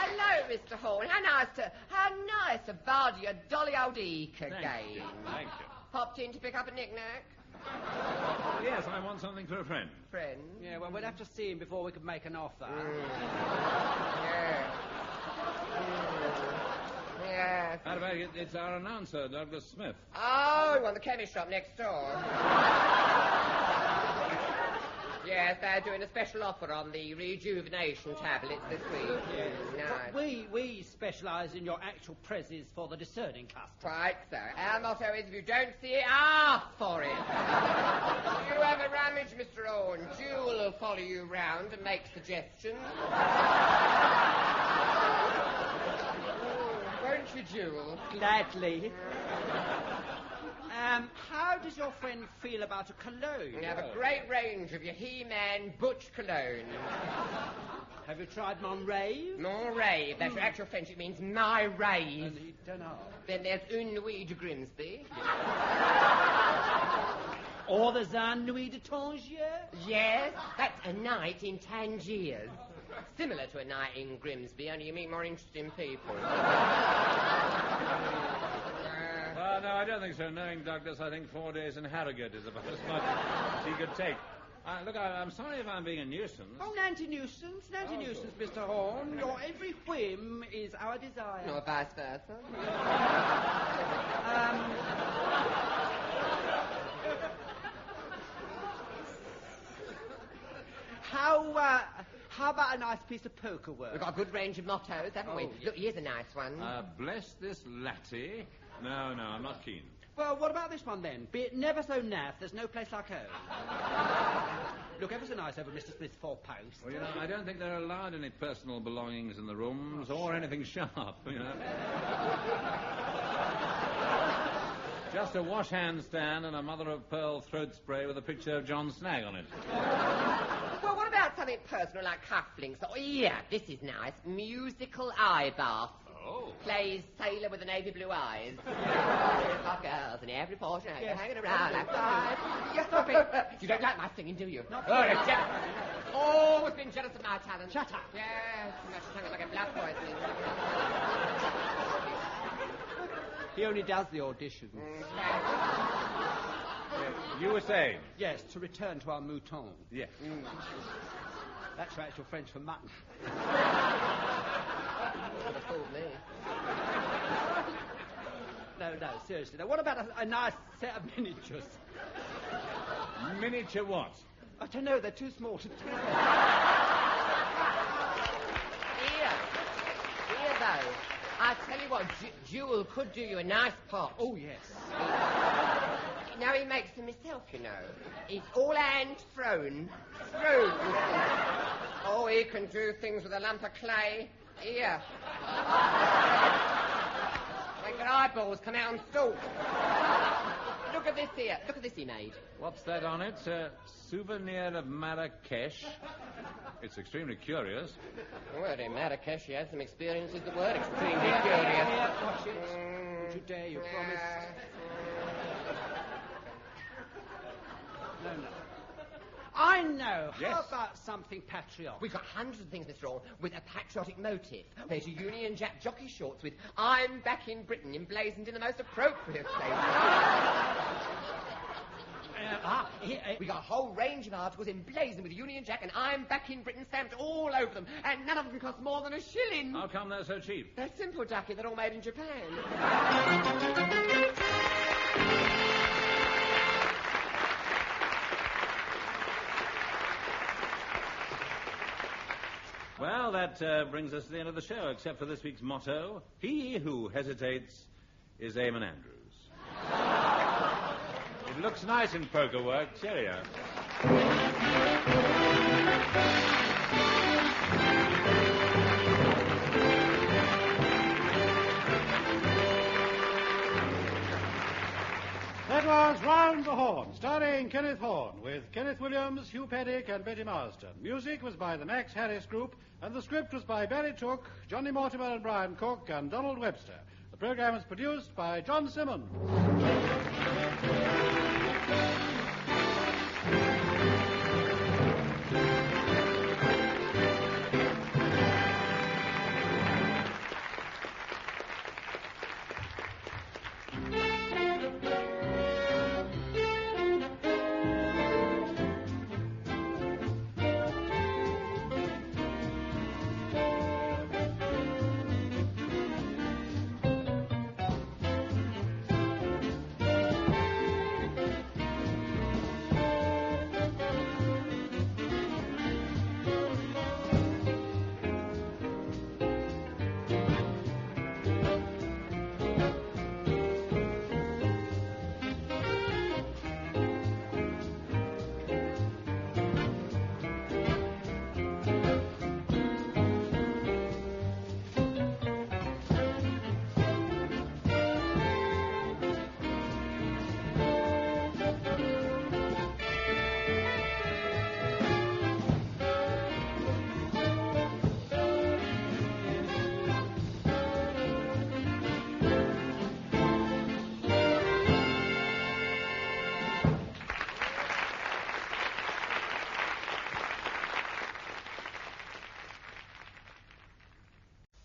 Hello, Mr. Horne. How nice to bard your dolly old eek again. Thank you. Popped in to pick up a knick-knack. Yes, I want something for a friend. Friend? Yeah, well, we'd have to see him before we could make an offer. Yes. Yes. How about it? It's our announcer, Douglas Smith. Oh, you want the chemist shop next door? Yes, they're doing a special offer on the rejuvenation tablets this week. Yes. Nice. But we specialise in your actual prezzies for the discerning customer. Right, sir. Our motto is, if you don't see it, ask for it. You have a rummage, Mr. Horne. Jewel will follow you round and make suggestions. Won't you, Jewel? Gladly. How does your friend feel about a cologne? We have a great range of your He-Man Butch cologne. Have you tried Mon Rave? Mon Rave. That's your actual French. It means my rave. Don't know. Then there's Une Nuit de Grimsby. Or the Zan Nuit de Tangier? Yes, that's a night in Tangiers. Similar to a night in Grimsby, only you meet more interesting people. No, I don't think so. Knowing Douglas, I think 4 days in Harrogate is about as much as he could take. Look, I'm sorry if I'm being a nuisance. Oh, nanti-nuisance, Mr. Horne. Your every whim is our desire. Or vice versa. How about a nice piece of poker work? We've got a good range of mottos, haven't we? Look, here's a nice one. Bless this laddie. No, I'm not keen. Well, what about this one, then? Be it never so naff, there's no place like home. Look ever so nice over Mr. Smith's four-post. Well, I don't think they're allowed any personal belongings in the rooms or anything sharp, Just a wash-hand stand and a mother-of-pearl throat spray with a picture of John Snag on it. Well, what about something personal like cufflinks? Oh, yeah, this is nice. Musical eye bath. Oh. Plays sailor with the navy blue eyes. Got girls in every portion, hanging around like flies. Stop it. You don't like my singing, do you? Not you're jealous. Always been jealous of my talent. Shut up. Yes, too much tongue like a blood poisoning. He only does the auditions. You were saying? Yes, to return to our mouton. Yes. That's your actual French for mutton. Could have fooled me. No, seriously. Now, what about a nice set of miniatures? Miniature what? I don't know, they're too small to tell. Here, though. I tell you what, Jewel could do you a nice pot. Oh, yes. Now he makes them himself, you know. He's all hand thrown. Oh, he can do things with a lump of clay. Here. Make your eyeballs come out and stalk. Look at this here. Look at this he made. What's that on it? Souvenir of Marrakesh. It's extremely curious. Well, in Marrakesh, he has some experiences that were extremely curious. Watch it. Don't you dare, you promised. No. I know. Yes. How about something patriotic? We've got hundreds of things, Mr. Horne, with a patriotic motive. There's a Union Jack jockey shorts with "I'm back in Britain" emblazoned in the most appropriate place. We got a whole range of articles emblazoned with Union Jack and "I'm back in Britain" stamped all over them, and none of them cost more than £1. How come they're so cheap? They're simple, Ducky. They're all made in Japan. Well, that brings us to the end of the show, except for this week's motto: he who hesitates is Eamon Andrews. It looks nice in poker work. Cheerio. That was Round the Horne, starring Kenneth Horne, with Kenneth Williams, Hugh Paddick, and Betty Marsden. Music was by the Max Harris Group, and the script was by Barry Tooke, Johnny Mortimer and Brian Cook, and Donald Webster. The program is produced by John Simmons.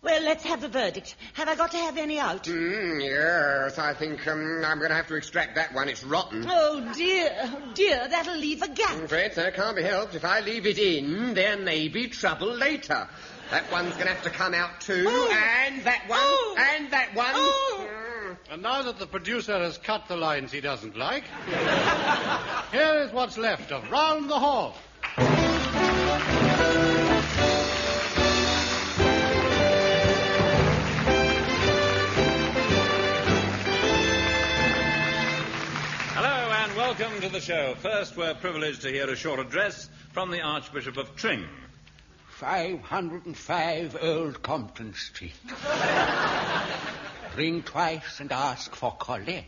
Well, let's have the verdict. Have I got to have any out? Yes, I think I'm going to have to extract that one. It's rotten. Oh, dear, that'll leave a gap. I'm afraid so. Can't be helped. If I leave it in, there may be trouble later. That one's going to have to come out too. Oh. And that one. Oh. And that one. Oh. And now that the producer has cut the lines he doesn't like, here is what's left of Round the Horne. Welcome to the show. First, we're privileged to hear a short address from the Archbishop of Tring. 505 Old Compton Street. Ring twice and ask for Colette.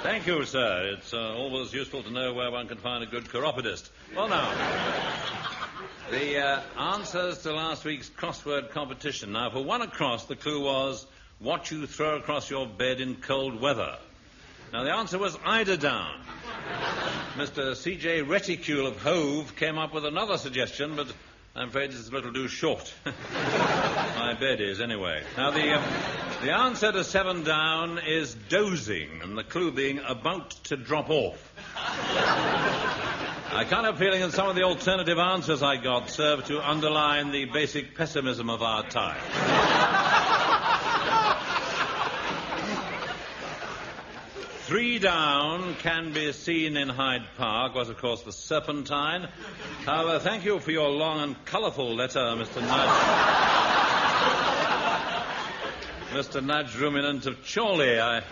Thank you, sir. It's always useful to know where one can find a good chiropodist. Well, now, the answers to last week's crossword competition. Now, for one across, the clue was what you throw across your bed in cold weather. Now, the answer was eiderdown. Mr. C.J. Reticule of Hove came up with another suggestion, but I'm afraid it's a little too short. My bed is, anyway. Now, the answer to 7 down is dozing, and the clue being about to drop off. I kind of feeling that some of the alternative answers I got serve to underline the basic pessimism of our time. 3 down can be seen in Hyde Park was, of course, the Serpentine. However, thank you for your long and colourful letter, Mr. Nudge Ruminant of Chorley. I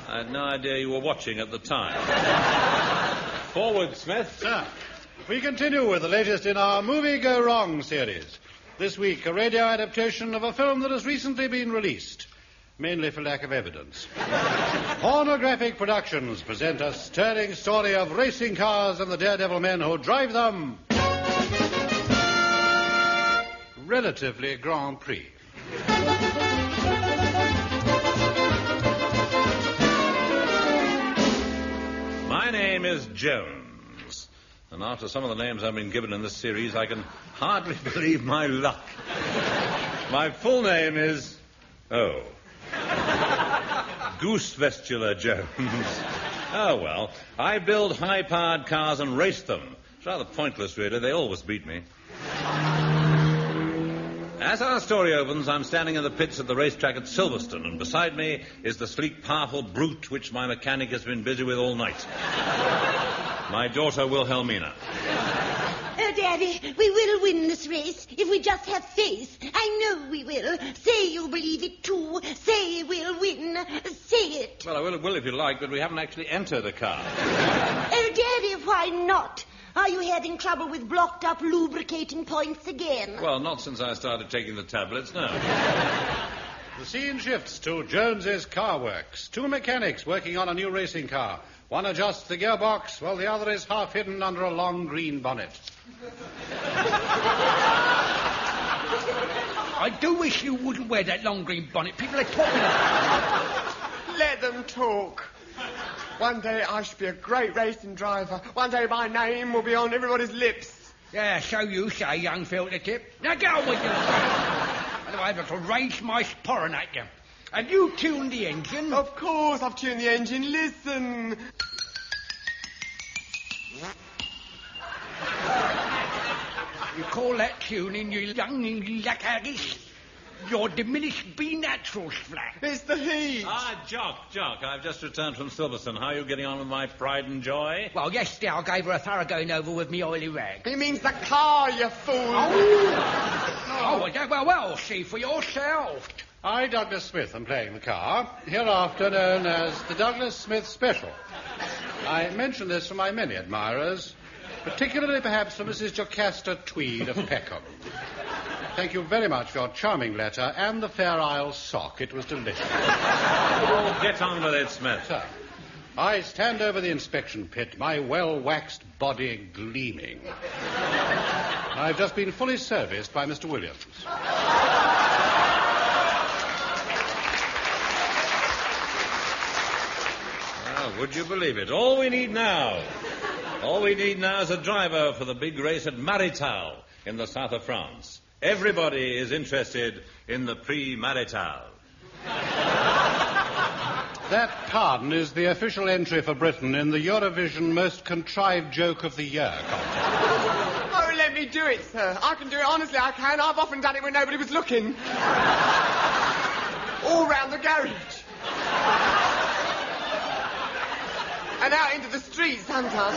had no idea you were watching at the time. Forward, Smith. Sir, we continue with the latest in our Movie Go Wrong series. This week, a radio adaptation of a film that has recently been released. Mainly for lack of evidence. Pornographic Productions present a stirring story of racing cars and the daredevil men who drive them. Relatively Grand Prix. My name is Jones, and after some of the names I've been given in this series, I can hardly believe my luck. My full name is... Goose Vestula Jones. Oh, well, I build high-powered cars and race them. It's rather pointless, really. They always beat me. As our story opens, I'm standing in the pits at the racetrack at Silverstone, and beside me is the sleek, powerful brute which my mechanic has been busy with all night. My daughter, Wilhelmina. Oh, Daddy, we will win this race if we just have faith. I know we will. Say you believe it, too. Say we'll win. Say it. Well, I will if you like, but we haven't actually entered a car. Oh, Daddy, why not? Are you having trouble with blocked-up lubricating points again? Well, not since I started taking the tablets, no. The scene shifts to Jones's Car Works. Two mechanics working on a new racing car. One adjusts the gearbox, while the other is half hidden under a long green bonnet. I do wish you wouldn't wear that long green bonnet. People are talking about it. Let them talk. One day I shall be a great racing driver. One day my name will be on everybody's lips. Yeah, so you say, young filter tip. Now get on with you. Otherwise I shall raise my sporran at you. Have you tuned the engine? Of course I've tuned the engine. Listen. You call that tuning, you young lackaddies? Your diminished be naturals flat. It's the heat. Jock, I've just returned from Silverstone. How are you getting on with my pride and joy? Well, yesterday I gave her a thorough going over with me oily rag. He means the car, you fool. Well, see for yourself. I, Douglas Smith, am playing the car, hereafter known as the Douglas Smith Special. I mention this for my many admirers, particularly perhaps for Mrs. Jocasta Tweed of Peckham. Thank you very much for your charming letter and the Fair Isle sock. It was delicious. Oh, get on with it, Smith. Sir, I stand over the inspection pit, my well-waxed body gleaming. I've just been fully serviced by Mr. Williams. Would you believe it? All we need now is a driver for the big race at Marital in the south of France. Everybody is interested in the Prix Marital. That pardon is the official entry for Britain in the Eurovision Most Contrived Joke of the Year contest. Oh, let me do it, sir. I can do it, honestly, I can. I've often done it when nobody was looking. All round the garage. And out into the streets sometimes.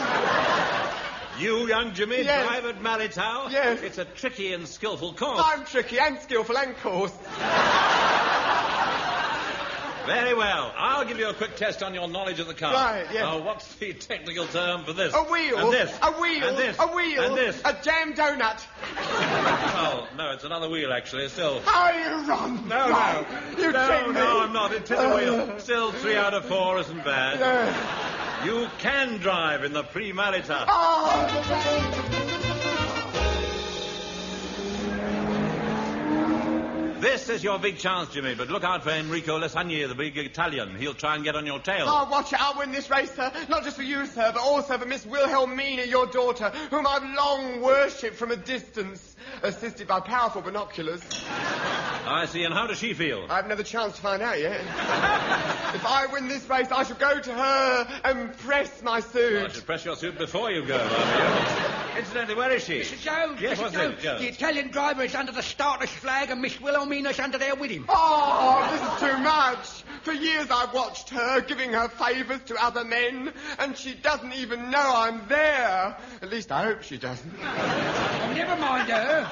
You, young Jimmy, yes. drive at Marital? Yes. It's a tricky and skillful course. I'm tricky and skillful and coarse. Very well. I'll give you a quick test on your knowledge of the car. Right, yes. Now, what's the technical term for this? A wheel. And this. A wheel. And this. A wheel. And this. A jam donut. Well, no, it's another wheel, actually. Still. Oh, you run. No. You tricked me. No, I'm not. It is a wheel. Still 3 out of 4 isn't bad. Yeah. You can drive in the Prix Marital. Oh! This is your big chance, Jimmy, but look out for Enrico Lasagna, the big Italian. He'll try and get on your tail. Oh, watch it. I'll win this race, sir. Not just for you, sir, but also for Miss Wilhelmina, your daughter, whom I've long worshipped from a distance, assisted by powerful binoculars. I see. And how does she feel? I haven't had the chance to find out yet. If I win this race, I shall go to her and press my suit. Well, I should press your suit before you go, Incidentally, where is she? Mr. Jones, Yes, Mr. what's Jones, it? Yes. the Italian driver is under the starter's flag and Miss Wilhelmina's under there with him. Oh, this is too much. For years I've watched her giving her favours to other men, and she doesn't even know I'm there. At least I hope she doesn't. Oh, never mind her.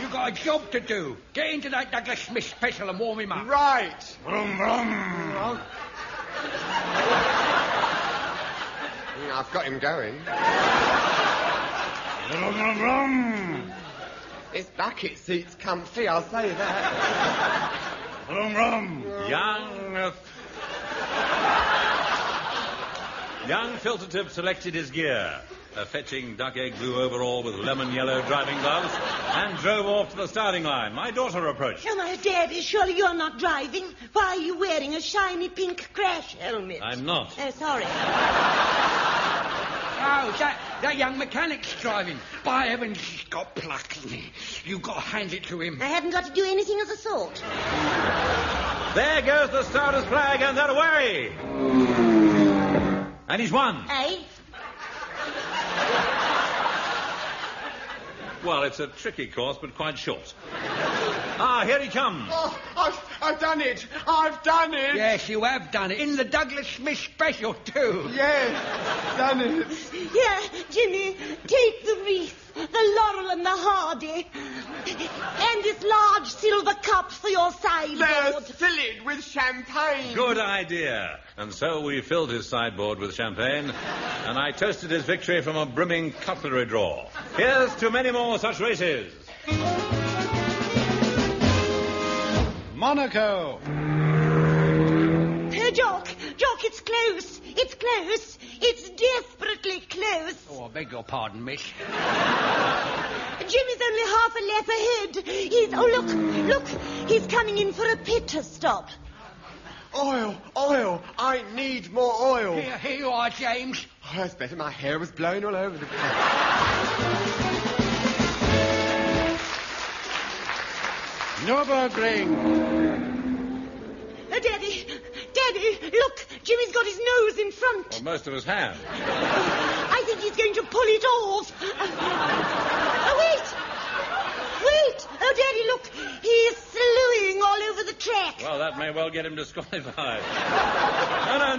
You've got a job to do. Get into that Douglas Smith Special and warm him up. Right. Vroom, vroom. I've got him going. Vroom, vroom, vroom. His bucket seat's comfy, I'll say that. Vroom, vroom. Young Filter Tip selected his gear, a fetching duck egg blue overall with lemon yellow driving gloves, and drove off to the starting line. My daughter approached. Oh, my Daddy, surely you're not driving. Why are you wearing a shiny pink crash helmet? I'm not. Sorry. Oh, that young mechanic's driving. By heavens, he's got pluck. You've got to hand it to him. I haven't got to do anything of the sort. There goes the starter's flag, and they're away. And he's won. Eh? Well, it's a tricky course, but quite short. Here he comes. Oh, I've done it. I've done it. Yes, you have done it. In the Douglas Smith Special, too. Yes, done it. Here, Jimmy, take the wreath, the laurel and the hardy, and this large silver cup for your They're sideboard. filled with champagne. Good idea. And so we filled his sideboard with champagne, and I toasted his victory from a brimming cutlery drawer. Here's to many more such races. Monaco. Jock, it's close. It's close. It's desperately close. Oh, I beg your pardon, miss. Jimmy's only half a lap ahead. Look, he's coming in for a pit stop. Oil. I need more oil. Here you are, James. Oh, that's better. My hair was blowing all over the place. Nürburgring. Daddy, look, Jimmy's got his nose in front. Well, most of us have. I think he's going to pull it off. Wait. Oh, Daddy, look, he's slewing all over the track. Well, that may well get him disqualified.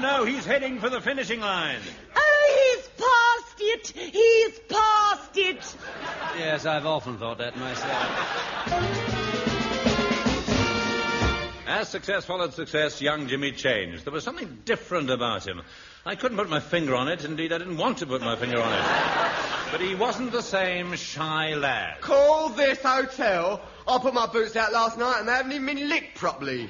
No, he's heading for the finishing line. Oh, he's past it. Yes, I've often thought that myself. As success followed success, young Jimmy changed. There was something different about him. I couldn't put my finger on it. Indeed, I didn't want to put my finger on it. But he wasn't the same shy lad. Call this hotel. I put my boots out last night and they haven't even been licked properly.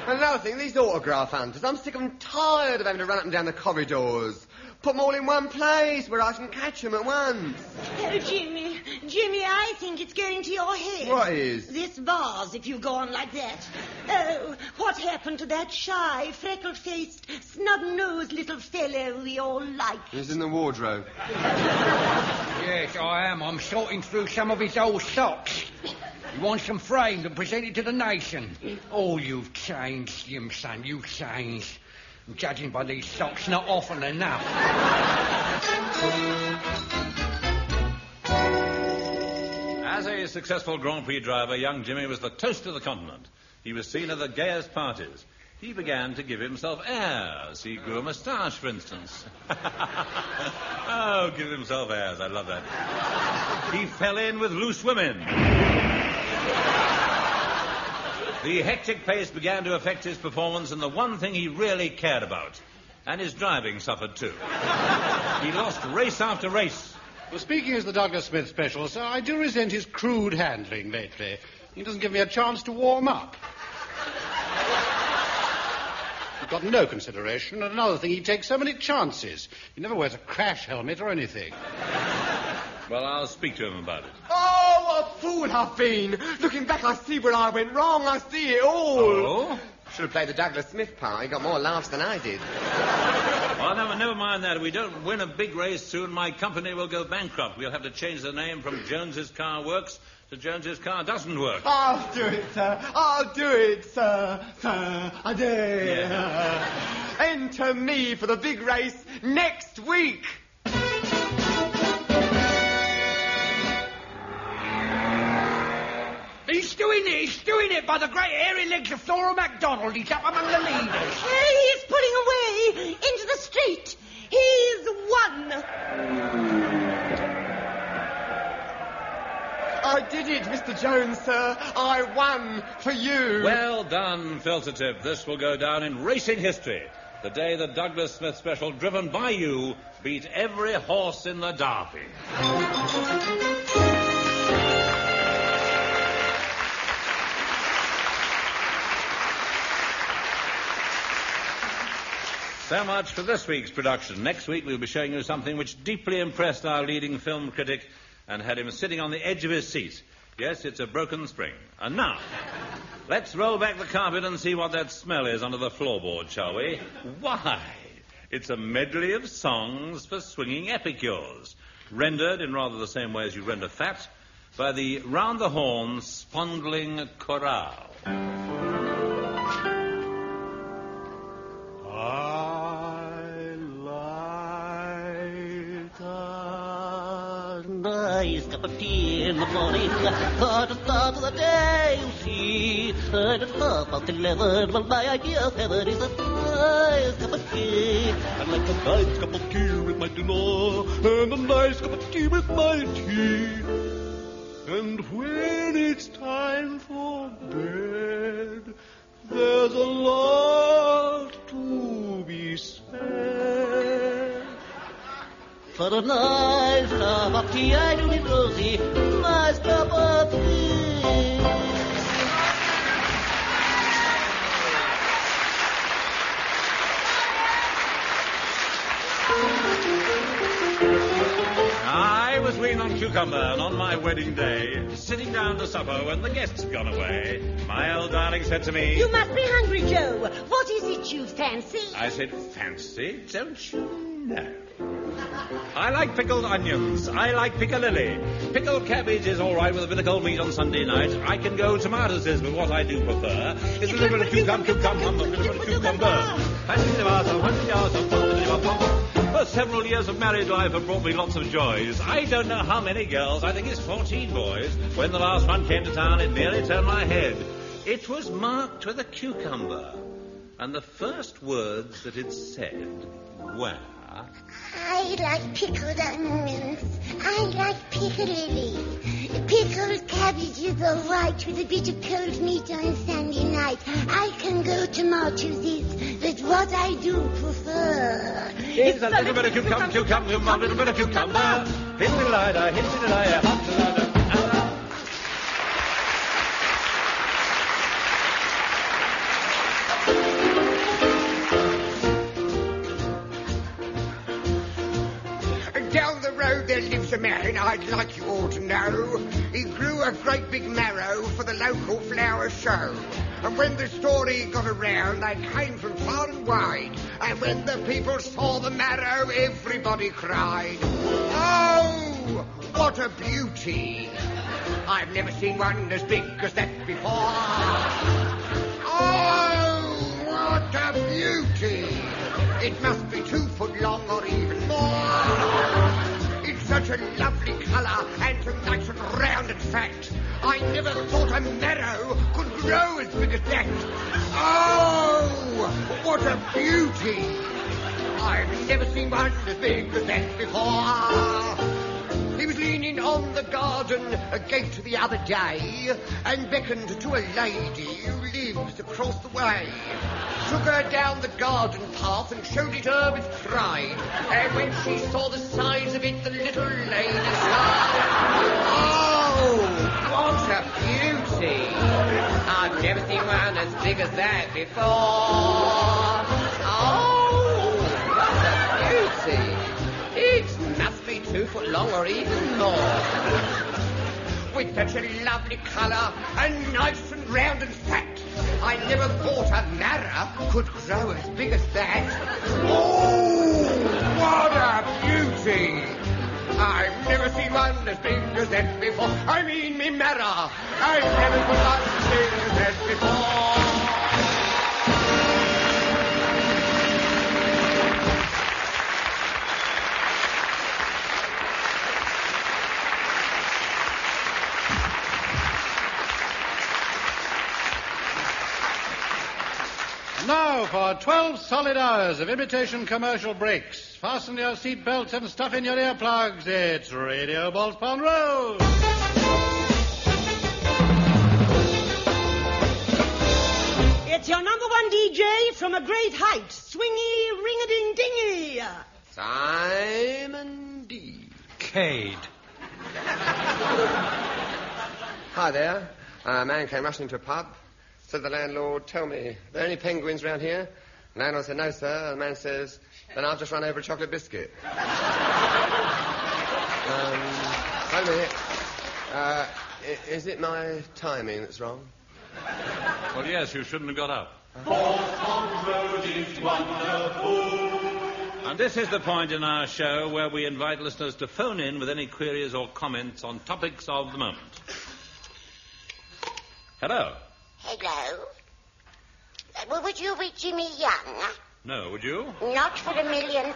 And another thing, these autograph hunters, I'm sick and tired of having to run up and down the corridors. Put them all in one place where I can catch them at once. Oh, Jimmy, I think it's going to your head. What is? This vase, if you go on like that. Oh, what happened to that shy, freckled-faced, snub-nosed little fellow we all liked? He's in the wardrobe. Yes, I am. I'm sorting through some of his old socks. He wants them framed and presented to the nation. Oh, you've changed, Jim, son. You've changed. Judging by these socks, not often enough. As a successful Grand Prix driver, young Jimmy was the toast of the continent. He was seen at the gayest parties. He began to give himself airs. He grew a moustache, for instance. Oh, give himself airs. I love that. He fell in with loose women. The hectic pace began to affect his performance and the one thing he really cared about. And his driving suffered too. He lost race after race. Well, speaking as the Douglas Smith special, sir, I do resent his crude handling lately. He doesn't give me a chance to warm up. He's got no consideration, and another thing, he takes so many chances. He never wears a crash helmet or anything. Well, I'll speak to him about it. Oh, what a fool I've been. Looking back, I see where I went wrong. I see it all. Oh? Should have played the Douglas Smith part. He got more laughs than I did. Well, never mind that. If we don't win a big race soon, my company will go bankrupt. We'll have to change the name from Jones's Car Works to Jones's Car Doesn't Work. I'll do it, sir. I'll do it, sir. Sir, I dare. Yeah. Enter me for the big race next week. He's doing it by the great hairy legs of Flora MacDonald. He's up among the leaders. He's pulling away into the street. He's won. I did it, Mr. Jones, sir. I won for you. Well done, Filtertip. This will go down in racing history. The day the Douglas Smith special, driven by you, beat every horse in the Derby. So much for this week's production. Next week we'll be showing you something which deeply impressed our leading film critic and had him sitting on the edge of his seat. Yes, it's a broken spring. And now, let's roll back the carpet and see what that smell is under the floorboard, shall we? Why, it's a medley of songs for swinging epicures, rendered in rather the same way as you render fat by the Round the Horne Spondling Chorale. Nice cup of tea in the morning, at the start of the day, you see. At 11:30, well, my idea of heaven is a nice cup of tea. I like a nice cup of tea with my dinner, and a nice cup of tea with my tea. And when it's time for bed, there's a lot to be said. For a nice cup of tea, I do need Rosie, nice cup of tea. cucumber, and on my wedding day, sitting down to supper when the guests have gone away, my old darling said to me... You must be hungry, Joe. What is it you fancy? I said, fancy? Don't you know? I like pickled onions. I like piccalilli. Pickled cabbage is all right with a bit of cold meat on Sunday night. I can go tomatoes, but what I do prefer is a little bit of cucumber. Well, several years of married life have brought me lots of joys. I don't know how many girls, I think it's 14 boys. When the last one came to town, it nearly turned my head. It was marked with a cucumber. And the first words that it said were... I like pickled onions. I like piccalilli. Pickled cabbage is all right with a bit of cold meat on Sunday night. I can go tomatoes, but what I do prefer... It's a little bit of cucumber, a little bit of cucumber. Hit-me-lider, hit-me-lider, hot-me-lider. Down the road there lives a man I'd like you all to know. He grew a great big marrow for the local flower show. And when the story got around, they came from far and wide. And when the people saw the marrow, everybody cried, "Oh, what a beauty! I've never seen one as big as that before. Oh, what a beauty! It must be 2 foot long or even more. It's such a lovely colour and so nice and round and fat. I never thought a marrow could grow as big as that. Oh, what a beauty! I've never seen one as big as that before." He was leaning on the garden gate the other day and beckoned to a lady who lives across the way. Took her down the garden path and showed it her with pride. And when she saw the size of it, the little lady sighed, "Oh, what a beauty! I've never seen one as big as that before. Oh, what a beauty! It must be 2 foot long or even more. With such a lovely colour and nice and round and fat, I never thought a marrow could grow as big as that. Oh, what a beauty! I've never seen one as big as that before. I mean, me marrow. I've never seen one as big as that before." Now for 12 solid hours of imitation commercial breaks. Fasten your seatbelts and stuff in your earplugs. It's Radio Boltpon Road. It's your number one DJ from a great height, Swingy Ring-a-Ding-Dingy. Simon D. Cade. Hi there. A man came rushing into a pub. Said the landlord, "Tell me, are there any penguins round here?" The landlord said, "No, sir." The man says, "Then I've just run over a chocolate biscuit." Wait a minute. Is it my timing that's wrong? Well, yes, you shouldn't have got up. Boltpon Road is wonderful. And this is the point in our show where we invite listeners to phone in with any queries or comments on topics of the moment. Hello. Hello? Well, would you be Jimmy Young? No, would you? Not for £1 million.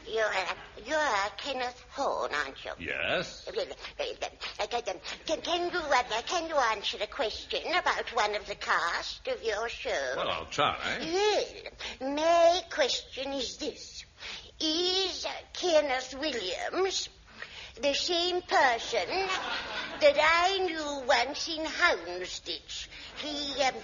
You're Kenneth Horne, aren't you? Yes. Can you answer a question about one of the cast of your show? Well, I'll try. Well, my question is this. Is Kenneth Williams the same person that I knew once in Houndsditch? He had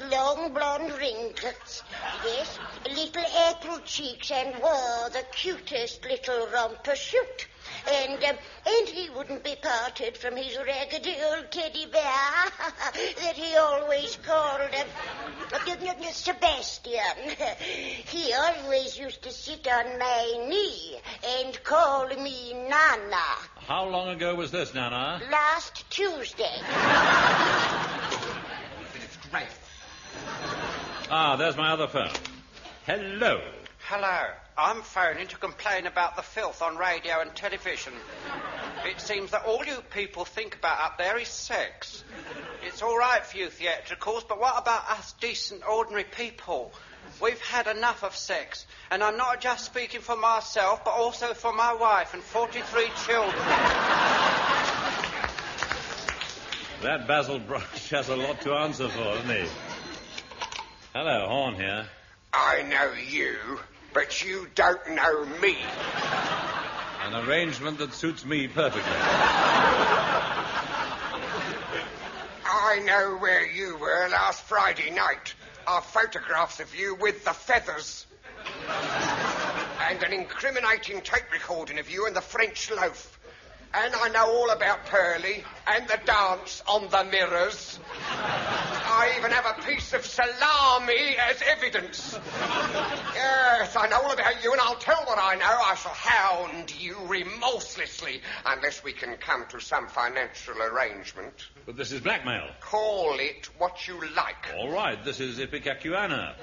long blonde ringlets, yes, little apple cheeks, and wore the cutest little romper suit. And he wouldn't be parted from his raggedy old teddy bear that he always called Sebastian. He always used to sit on my knee and call me Nana. How long ago was this, Nana? Last Tuesday. Right. Ah, there's my other phone. Hello. Hello. I'm phoning to complain about the filth on radio and television. It seems that all you people think about up there is sex. It's all right for you theatricals, but what about us decent, ordinary people? We've had enough of sex, and I'm not just speaking for myself, but also for my wife and 43 children. That Basil Brush has a lot to answer for, doesn't he? Hello, Horne here. I know you, but you don't know me. An arrangement that suits me perfectly. I know where you were last Friday night. Our photographs of you with the feathers. And an incriminating tape recording of you in the French loaf. And I know all about Pearlie and the dance on the mirrors. I even have a piece of salami as evidence. Yes, I know all about you, and I'll tell what I know. I shall hound you remorselessly unless we can come to some financial arrangement. But this is blackmail. Call it what you like. All right, this is ipecacuanha.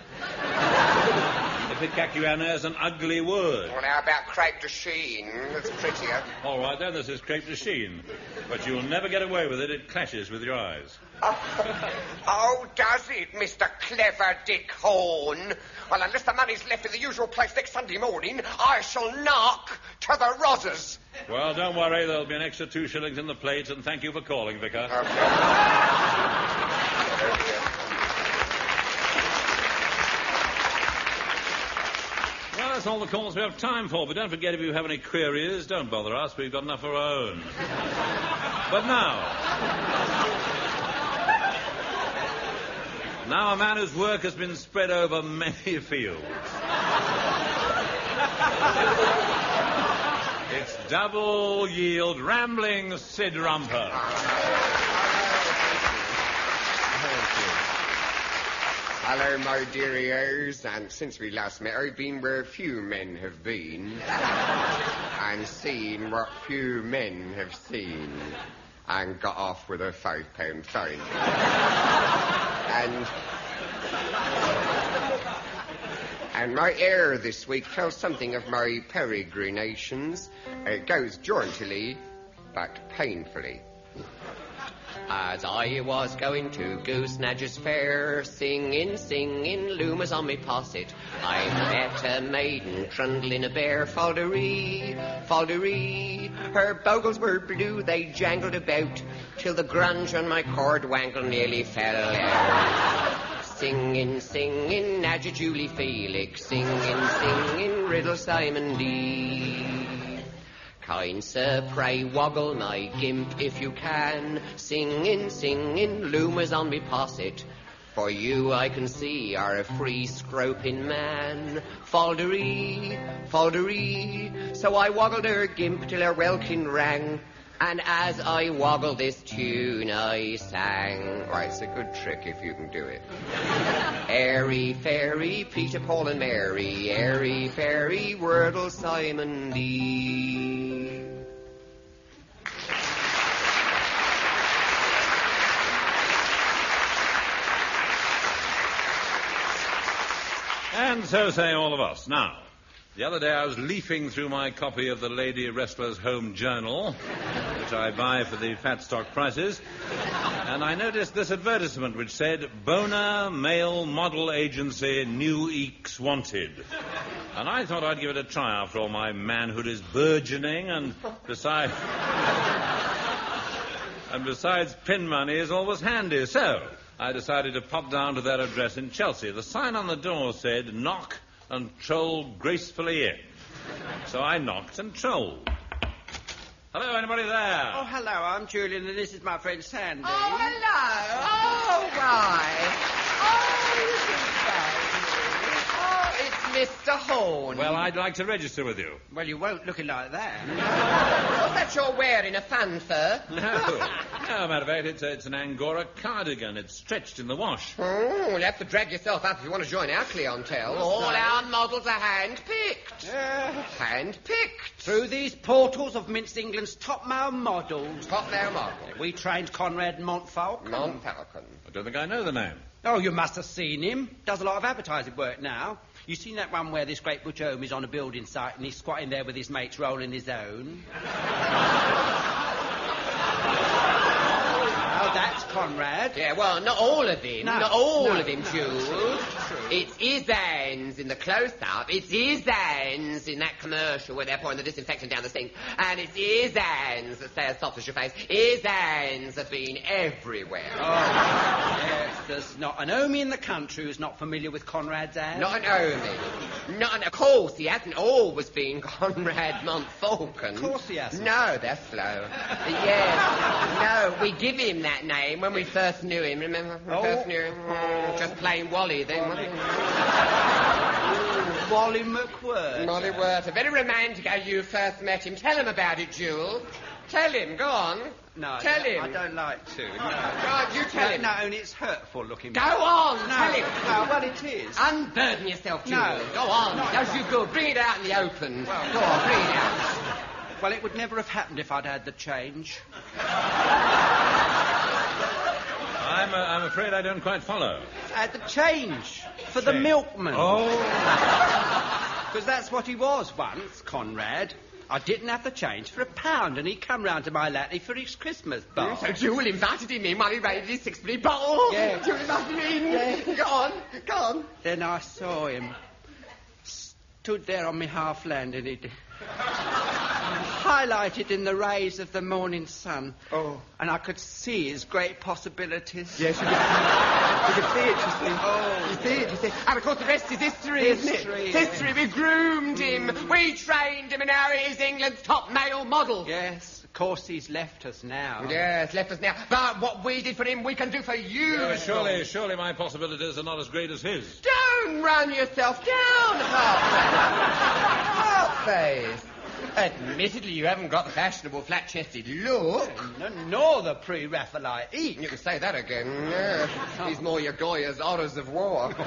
Ipecacuanha is an ugly word. Well, how about crepe de chine? That's prettier. All right, then, this is crepe de chine. But you'll never get away with it. It clashes with your eyes. Oh, does it, Mr. Clever Dick Horne? Well, unless the money's left in the usual place next Sunday morning, I shall knock to the Rozzers. Well, don't worry. There'll be an extra 2 shillings in the plate, and thank you for calling, Vicar. Okay. Well, that's all the calls we have time for. But don't forget, if you have any queries, don't bother us. We've got enough of our own. But now a man whose work has been spread over many fields. It's double-yield, rambling Sid Rumper. Hello, my dear ears, and since we last met, I've been where few men have been, and seen what few men have seen, and got off with a £5 fine. And my air this week tells something of my peregrinations. It goes jauntily, but painfully. As I was going to Goose-Snadger's Fair, singing, loomers on me posset, I met a maiden trundling a bear, falderie, her bogles were blue, they jangled about, till the grunge on my cord wangle nearly fell out. Singing, Nadja Julie Felix, singing, Riddle Simon D. Kind sir, pray woggle my gimp if you can, singing, loomers on me posset, for you I can see are a free scroping man. Falderie, so I woggled her gimp till her welkin rang, and as I woggled this tune I sang. Right, it's a good trick if you can do it. Airy, fairy, Peter, Paul and Mary, airy, fairy, Wordle, Simon D. And so say all of us. Now, the other day I was leafing through my copy of the Lady Wrestler's Home Journal, which I buy for the fat stock prices, and I noticed this advertisement which said, Boner Male Model Agency, New Eeks Wanted. And I thought I'd give it a try. After all, my manhood is burgeoning, and besides pin money is always handy. So I decided to pop down to their address in Chelsea. The sign on the door said, knock and troll gracefully in. So I knocked and trolled. Hello, anybody there? Oh, hello, I'm Julian, and this is my friend Sandy. Oh, hello. Oh, right. Oh, you can phone me. Oh, it's Mr. Horne. Well, I'd like to register with you. Well, you won't looking like that. What's that you're wearing, a fanfare? No. No, matter of fact, it's an Angora cardigan. It's stretched in the wash. Oh, you'll have to drag yourself up if you want to join our clientele. All our models are hand-picked. Hand-picked. Through these portals of Mince England's top male models. Top male models. We trained Conrad Montfalcon. Montfalcon. I don't think I know the name. Oh, you must have seen him. Does a lot of advertising work now. You seen that one where this great butch home is on a building site and he's squatting there with his mates rolling his own? Oh, that's Conrad. Yeah, well, not all of him. No, not all no, of him, no. Jules. It's his hands in the close-up. It's his hands in that commercial where they're pouring the disinfectant down the sink. And it's his hands that stay as soft as your face. His hands have been everywhere. Oh, yes, there's not an Omi in the country who's not familiar with Conrad's hands. Not an Omi. Of course, he hasn't always been Conrad Montfalcon. Of course he hasn't. No, that's slow. Yes. No, we give him that name when we first knew him, remember? When we first knew him. Just plain Wally then, wasn't it? Wally McWhirter. Wally McWhirter. Very romantic how you first met him. Tell him about it, Jewel. Tell him, go on. No, tell him. I don't like to. No. God, you tell him. No, and it's hurtful looking. Go on, no, tell him. No, well, it is. Unburden yourself, Jewel. No. Go on. Does you good. Bring it out in the open. Well, go on, bring it out. Well, it would never have happened if I'd had the change. I'm afraid I don't quite follow. Had the change for the milkman. Oh. Because that's what he was once, Conrad. I didn't have the change for £1, and he come round to my latte for his Christmas bar. So Jewel invited him in while he raided his sixpenny bottle. Yeah. Jewel invited him in. Yeah. Go on, go on. Then I saw him. Stood there on my half land, and he'd... highlighted in the rays of the morning sun. Oh. And I could see his great possibilities. Yes, you could see it, you see. Oh. You see it, you see. And of course the rest is history, isn't it? Yeah. History. We groomed him. We trained him, and now he's England's top male model. Yes, of course he's left us now. Yes, left us now. But what we did for him, we can do for you. Surely my possibilities are not as great as his. Don't run yourself down, Half-face. Admittedly, you haven't got the fashionable flat-chested look. Nor the pre-Raphaelite eek. You can say that again. Yeah. He's more your Goya's Horrors of War. Still,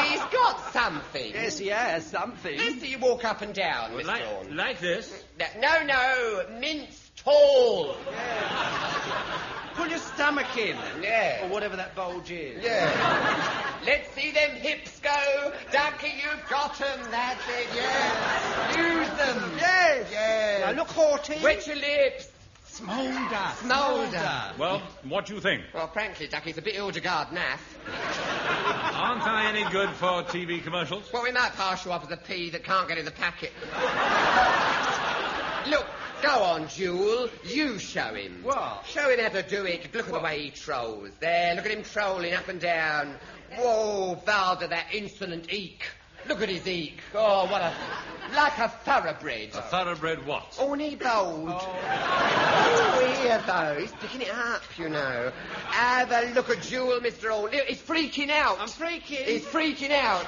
he's got something. Yes, he has something. Let's see you walk up and down, Mr. Horne. Like this? No, mince tall. Yeah. Pull your stomach in. Yeah. Or whatever that bulge is. Yeah. Let's see them hips go. Ducky, you've got 'em. That's it, yes. Use them. Yes. Yes. Now look haughty. Wet your lips. Smolder. Well, what do you think? Well, frankly, Ducky, it's a bit ill-to-guard naff. Aren't I any good for TV commercials? Well, we might pass you up as a pea that can't get in the packet. Look, go on, Jewel. You show him. What? Show him how to do it. Look at the way he trolls. There, look at him trolling up and down. Whoa, Valda, that insolent eek. Look at his eek. Oh, what a... like a thoroughbred. A thoroughbred what? Horny bold. Oh, here, though. He's picking it up, you know. Have a look at Jewel, Mr. Horne. He's freaking out. I'm freaking. He's freaking out.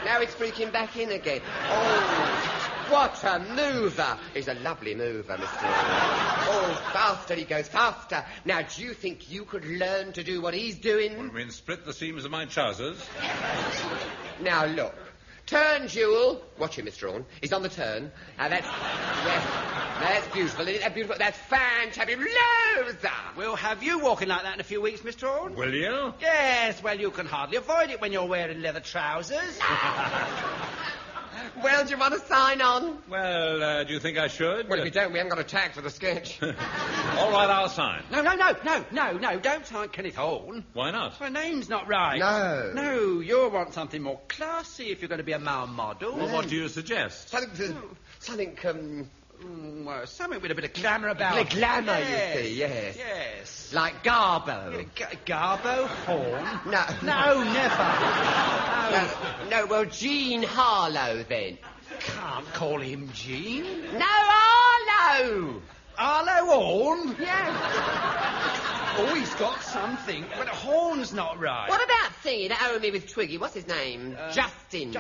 Now he's freaking back in again. Oh, what a mover. He's a lovely mover, Mr. Horne. Oh, faster he goes, faster. Now, do you think you could learn to do what he's doing? What, you mean split the seams of my trousers? Now, look. Turn, Jewel. Watch him, Mr. Horne. He's on the turn. That's... yes. That's beautiful, isn't it? That's beautiful. That's fantastic. Loads. We'll have you walking like that in a few weeks, Mr. Horne. Will you? Yes, well, you can hardly avoid it when you're wearing leather trousers. Well, do you want to sign on? Well, do you think I should? Well, if you don't, we haven't got a tag for the sketch. All right, I'll sign. No, don't sign Kenneth Horne. Why not? My name's not right. No. No, you'll want something more classy if you're going to be a male model. Well, what do you suggest? Something something with a bit of glamour about it. Glamour, yes. you see, yes. Yes. Like Garbo. Garbo? Horne? No. No, never. No, well, Jean Harlow, then. Can't call him Jean. No, Harlow! Harlow Horne? Yeah. He's got something, but Horne's not right. What about thingy that owned me with Twiggy? What's his name? Justin.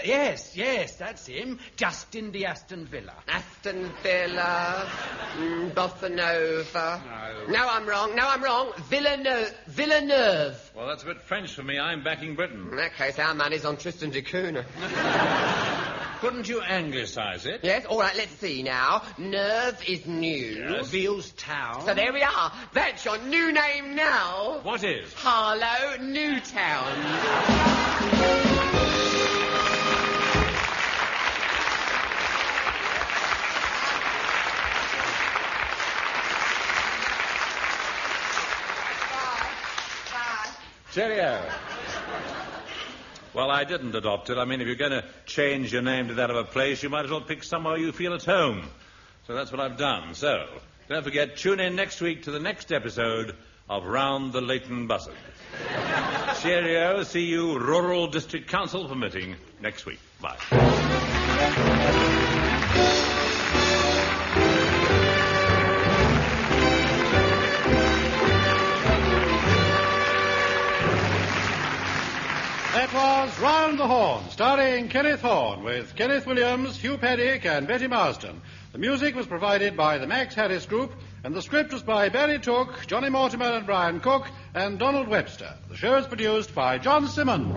Yes, that's him. Justin the Aston Villa. Aston Villa. Bossa Nova. No, I'm wrong. Villeneuve. Well, that's a bit French for me. I'm backing Britain. In that case, our man is on Tristan da Cunha. Couldn't you anglicise it? Yes, all right, let's see now. Nerve is new. Yes. Veals Town. So there we are. That's your new name now. What is? Harlow Newtown. Cheerio. Well, I didn't adopt it. I mean, if you're going to change your name to that of a place, you might as well pick somewhere you feel at home. So that's what I've done. So, don't forget, tune in next week to the next episode of Round the Leighton Buzzard. Cheerio. See you, Rural District Council permitting, next week. Bye. That was Round the Horne, starring Kenneth Horne, with Kenneth Williams, Hugh Paddick, and Betty Marsden. The music was provided by the Max Harris Group, and the script was by Barry Tooke, Johnny Mortimer and Brian Cook, and Donald Webster. The show is produced by John Simmons.